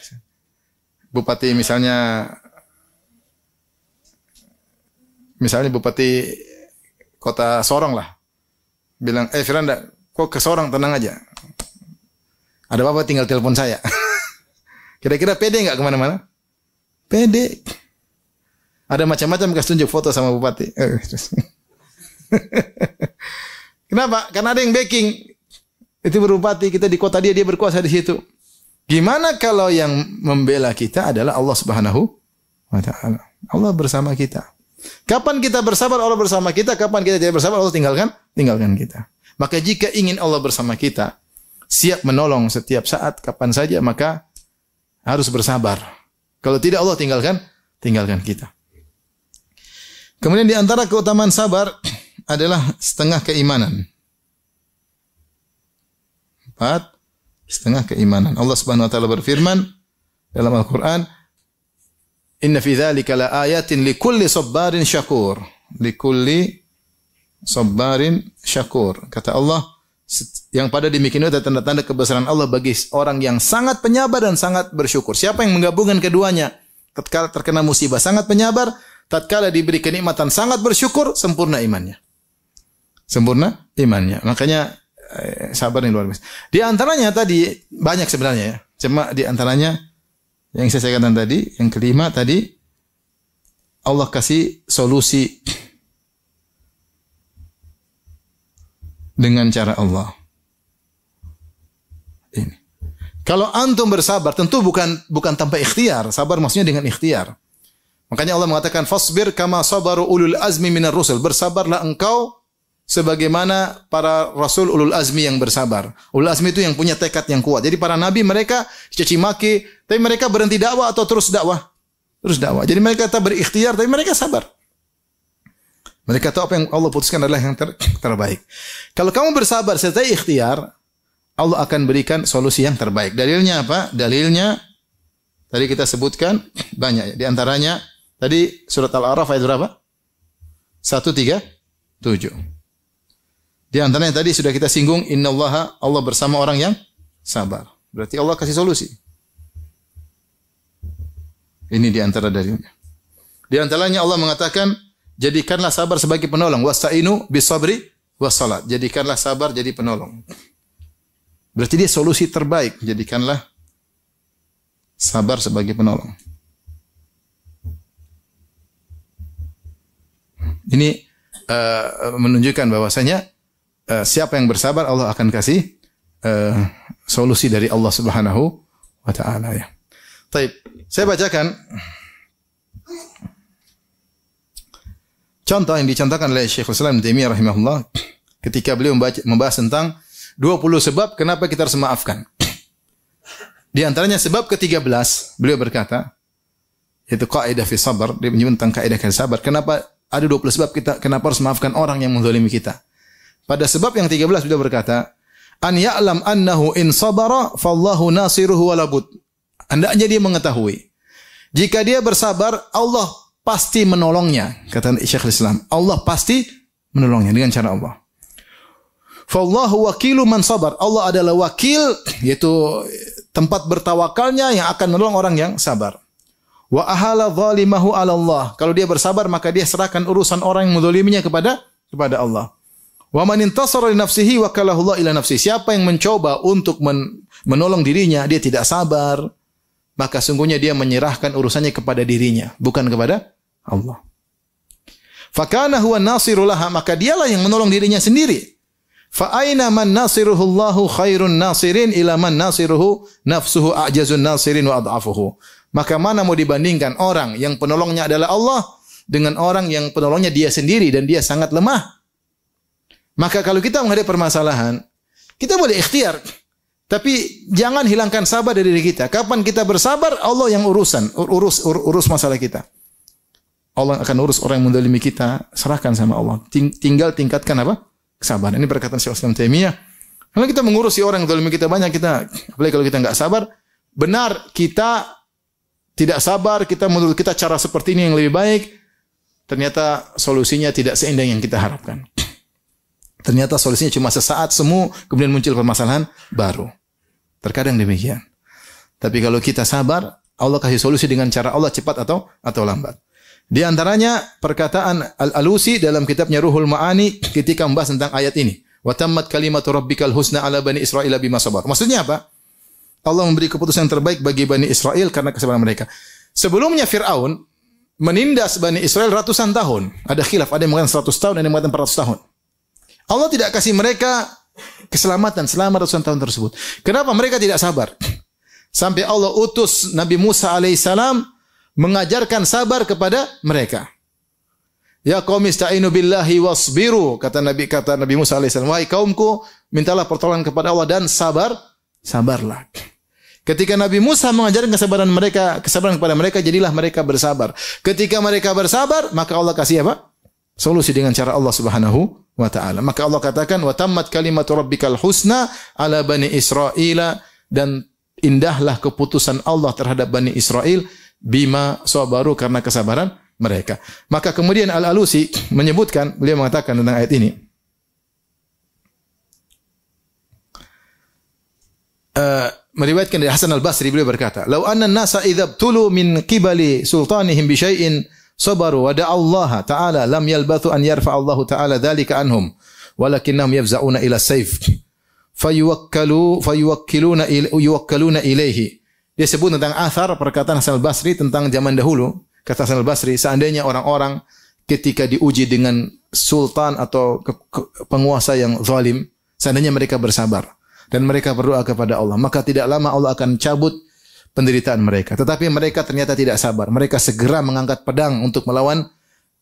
bupati misalnya bupati kota Sorong lah, bilang, Firanda, kok ke Sorong, tenang aja. Ada apa-apa tinggal telepon saya. Kira-kira pede nggak kemana-mana? Pede. Ada macam-macam kasih tunjuk foto sama bupati. Kenapa? Karena ada yang backing. Itu berbupati, kita di kota dia berkuasa di situ. Gimana kalau yang membela kita adalah Allah Subhanahu wa taala? Allah bersama kita. Kapan kita bersabar, Allah bersama kita. Kapan kita tidak bersabar, Allah tinggalkan kita. Maka jika ingin Allah bersama kita, siap menolong setiap saat, kapan saja, maka harus bersabar. Kalau tidak, Allah tinggalkan kita. Kemudian di antara keutamaan sabar adalah setengah keimanan. 4, setengah keimanan. Allah Subhanahu wa taala berfirman dalam Al-Qur'an, "Inna fi dzalika laayatin likulli sabarin syakur." Likulli sabarin syakur. Kata Allah, yang pada demikian itu ada tanda-tanda kebesaran Allah bagi orang yang sangat penyabar dan sangat bersyukur. Siapa yang menggabungkan keduanya? Tatkala terkena musibah sangat penyabar, tatkala diberi kenikmatan sangat bersyukur, sempurna imannya. Sempurna imannya. Makanya sabar yang luar biasa. Di antaranya tadi banyak sebenarnya ya. Cuma di antaranya yang saya katakan tadi, yang kelima tadi, Allah kasih solusi dengan cara Allah. Ini. Kalau antum bersabar, tentu bukan tanpa ikhtiar. Sabar maksudnya dengan ikhtiar. Makanya Allah mengatakan, "Fasbir kama sabaru ulul azmi minar rusul." Bersabarlah engkau sebagaimana para rasul ulul azmi yang bersabar. Ulul azmi itu yang punya tekad yang kuat. Jadi para nabi mereka caci maki, tapi mereka berhenti dakwah atau terus dakwah? Terus dakwah. Jadi mereka tak berikhtiar, tapi mereka sabar. Mereka tahu apa yang Allah putuskan adalah yang terbaik. Kalau kamu bersabar serta ikhtiar, Allah akan berikan solusi yang terbaik. Dalilnya apa? Dalilnya tadi kita sebutkan banyak. Di antaranya tadi surat Al-A'raf ayat berapa? 137. Di antaranya tadi sudah kita singgung, innallaha, Allah bersama orang yang sabar. Berarti Allah kasih solusi. Ini di antara dalilnya. Di antaranya Allah mengatakan, jadikanlah sabar sebagai penolong. Wasta'inu bisabri wassalat. Jadikanlah sabar jadi penolong. Berarti dia solusi terbaik. Jadikanlah sabar sebagai penolong. Ini menunjukkan bahwasanya siapa yang bersabar Allah akan kasih solusi dari Allah Subhanahu wa taala ya. Baik, saya bacakan contoh yang dicontohkan oleh Syekhul Islam Ibnu Taimiyah rahimahullah ketika beliau membahas tentang 20 sebab kenapa kita harus memaafkan. Di antaranya sebab ke-13, beliau berkata, yaitu kaidah fi sabar, dia menyebut tentang kaidah sabar. Kenapa ada 20 sebab kita kenapa harus memaafkan orang yang menzalimi kita? Pada sebab yang 13 beliau berkata, an ya'lam annahu in sabara fallahu nasiruhu walabud. Hendaknya dia mengetahui jika dia bersabar Allah pasti menolongnya, kata Syekhul Islam. Allah pasti menolongnya dengan cara Allah. Fallahu wakilu man sabar. Allah adalah wakil, yaitu tempat bertawakalnya yang akan menolong orang yang sabar. Wa ahala zalimahu ala Allah. Kalau dia bersabar maka dia serahkan urusan orang yang menzaliminya kepada Allah. Wa man intasara li nafsihi wakalahu Allah ila nafsihi. Siapa yang mencoba untuk menolong dirinya, dia tidak sabar, maka sungguhnya dia menyerahkan urusannya kepada dirinya, bukan kepada Allah. Fakana huwa nasiru laha, maka dialah yang menolong dirinya sendiri. Fa aina man nasiruhu Allahu khairun nasirin ila man nasiruhu nafsuhu a'jazun nasirin wa adhafuhu. Maka mana mau dibandingkan orang yang penolongnya adalah Allah dengan orang yang penolongnya dia sendiri dan dia sangat lemah. Maka kalau kita menghadapi permasalahan, kita boleh ikhtiar, tapi jangan hilangkan sabar dari diri kita. Kapan kita bersabar, Allah yang urus masalah kita. Allah akan urus orang yang menzalimi kita, serahkan sama Allah. Tinggal tingkatkan apa? Kesabaran. Ini perkataan Syekhul Islam Taimiyah. Kalau kita mengurusi orang yang menzalimi kita banyak, apalagi kalau kita enggak sabar, benar kita tidak sabar, kita menurut kita cara seperti ini yang lebih baik, ternyata solusinya tidak seindah yang kita harapkan. Ternyata solusinya cuma sesaat semu, kemudian muncul permasalahan baru. Terkadang demikian. Tapi kalau kita sabar, Allah kasih solusi dengan cara Allah cepat atau lambat. Di antaranya perkataan Al-Alusi dalam kitabnya Ruhul Ma'ani ketika membahas tentang ayat ini. Wa tammat kalimatu rabbikal husna ala bani Israil bima sabar. Maksudnya apa? Allah memberi keputusan yang terbaik bagi Bani Israel karena kesabaran mereka. Sebelumnya Fir'aun menindas Bani Israel ratusan tahun. Ada khilaf, ada yang mengatakan 100 tahun, ada yang mengatakan 400 tahun. Allah tidak kasih mereka keselamatan selama ratusan tahun tersebut. Kenapa mereka tidak sabar? Sampai Allah utus Nabi Musa alaihissalam mengajarkan sabar kepada mereka. Ya qaumi ista'inu billahi wasbiru, kata Nabi Musa alaihissalam, wahai kaumku, mintalah pertolongan kepada Allah dan sabarlah. Ketika Nabi Musa mengajarkan kesabaran kepada mereka, jadilah mereka bersabar. Ketika mereka bersabar, maka Allah kasih apa? Solusi dengan cara Allah Subhanahu wa taala. Maka Allah katakan wa tammat kalimatu rabbikal husna ala bani Israila, dan indahlah keputusan Allah terhadap Bani Israel bima sabaru, karena kesabaran mereka. Maka kemudian Al-Alusi menyebutkan, beliau mengatakan tentang ayat ini, meriwayatkan dari Hasan Al-Basri, beliau berkata, "Lau anna an-nasa idza btulu min qibali sultanihim bi syai'in sabaru wa da'allaha ta'ala lam yalbathu an yarfa Allahu ta'ala dzalika anhum walakinnahum yafza'una ila as-sayf yuwakkaluna ilaihi." Dia sebut tentang athar perkataan Hasan Al-Basri tentang zaman dahulu. Kata Hasan Al-Basri, seandainya orang-orang ketika diuji dengan sultan atau penguasa yang zalim, seandainya mereka bersabar dan mereka berdoa kepada Allah, maka tidak lama Allah akan cabut penderitaan mereka. Tetapi mereka ternyata tidak sabar. Mereka segera mengangkat pedang untuk melawan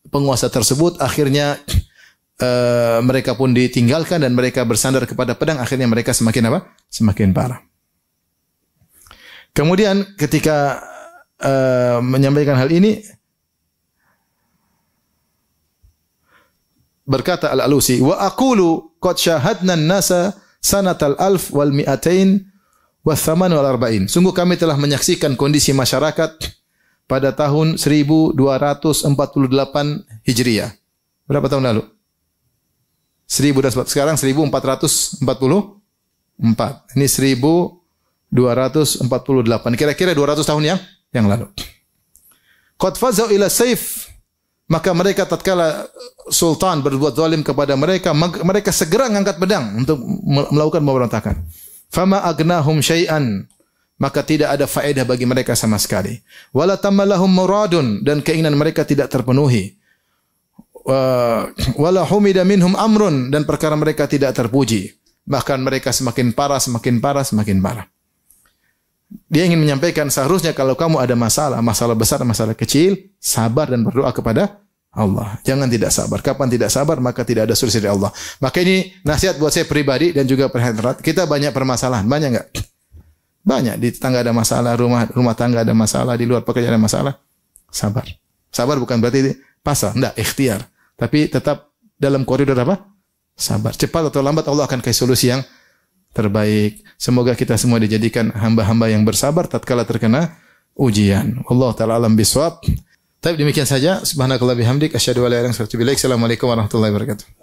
penguasa tersebut. Akhirnya mereka pun ditinggalkan dan mereka bersandar kepada pedang. Akhirnya mereka semakin apa? Semakin parah. Kemudian ketika menyampaikan hal ini, berkata Al-Alusi, wa aqulu qad syahadna an-nasa sanatal alf wal mi'atain wa thaman wal arba'in. Sungguh kami telah menyaksikan kondisi masyarakat pada tahun 1248 Hijriah. Berapa tahun lalu? 1000, sekarang 1444. Ini 1248. Kira-kira 200 tahun yang lalu. Qad fazau ila saif, maka mereka tatkala sultan berbuat zalim kepada mereka, mereka segera mengangkat pedang untuk melakukan pemberontakan. Fama agnahum syai'an, maka tidak ada faedah bagi mereka sama sekali. Wala tamallahum muradun, dan keinginan mereka tidak terpenuhi. Wala humida minhum amrun, dan perkara mereka tidak terpuji. bahkan mereka semakin parah, semakin parah, semakin parah. Dia ingin menyampaikan seharusnya kalau kamu ada masalah, masalah besar, masalah kecil, sabar dan berdoa kepada Allah. Jangan tidak sabar. Kapan tidak sabar, maka tidak ada solusi dari Allah. Maka ini nasihat buat saya pribadi dan juga perhatian. Kita banyak permasalahan, banyak enggak? Banyak. Di tetangga ada masalah, rumah tangga ada masalah, di luar pekerjaan ada masalah. Sabar. Sabar bukan berarti pasrah, enggak, ikhtiar. Tapi tetap dalam koridor apa? Sabar. Cepat atau lambat Allah akan kasih solusi yang terbaik. Semoga kita semua dijadikan hamba-hamba yang bersabar tatkala terkena ujian. Allah taala alam bisawab. Tapi demikian saja. Subhanakallah bihamdik asyhadu an la ilaha illa anta astaghfiruka wa atubu ilaik. Assalamualaikum warahmatullahi wabarakatuh.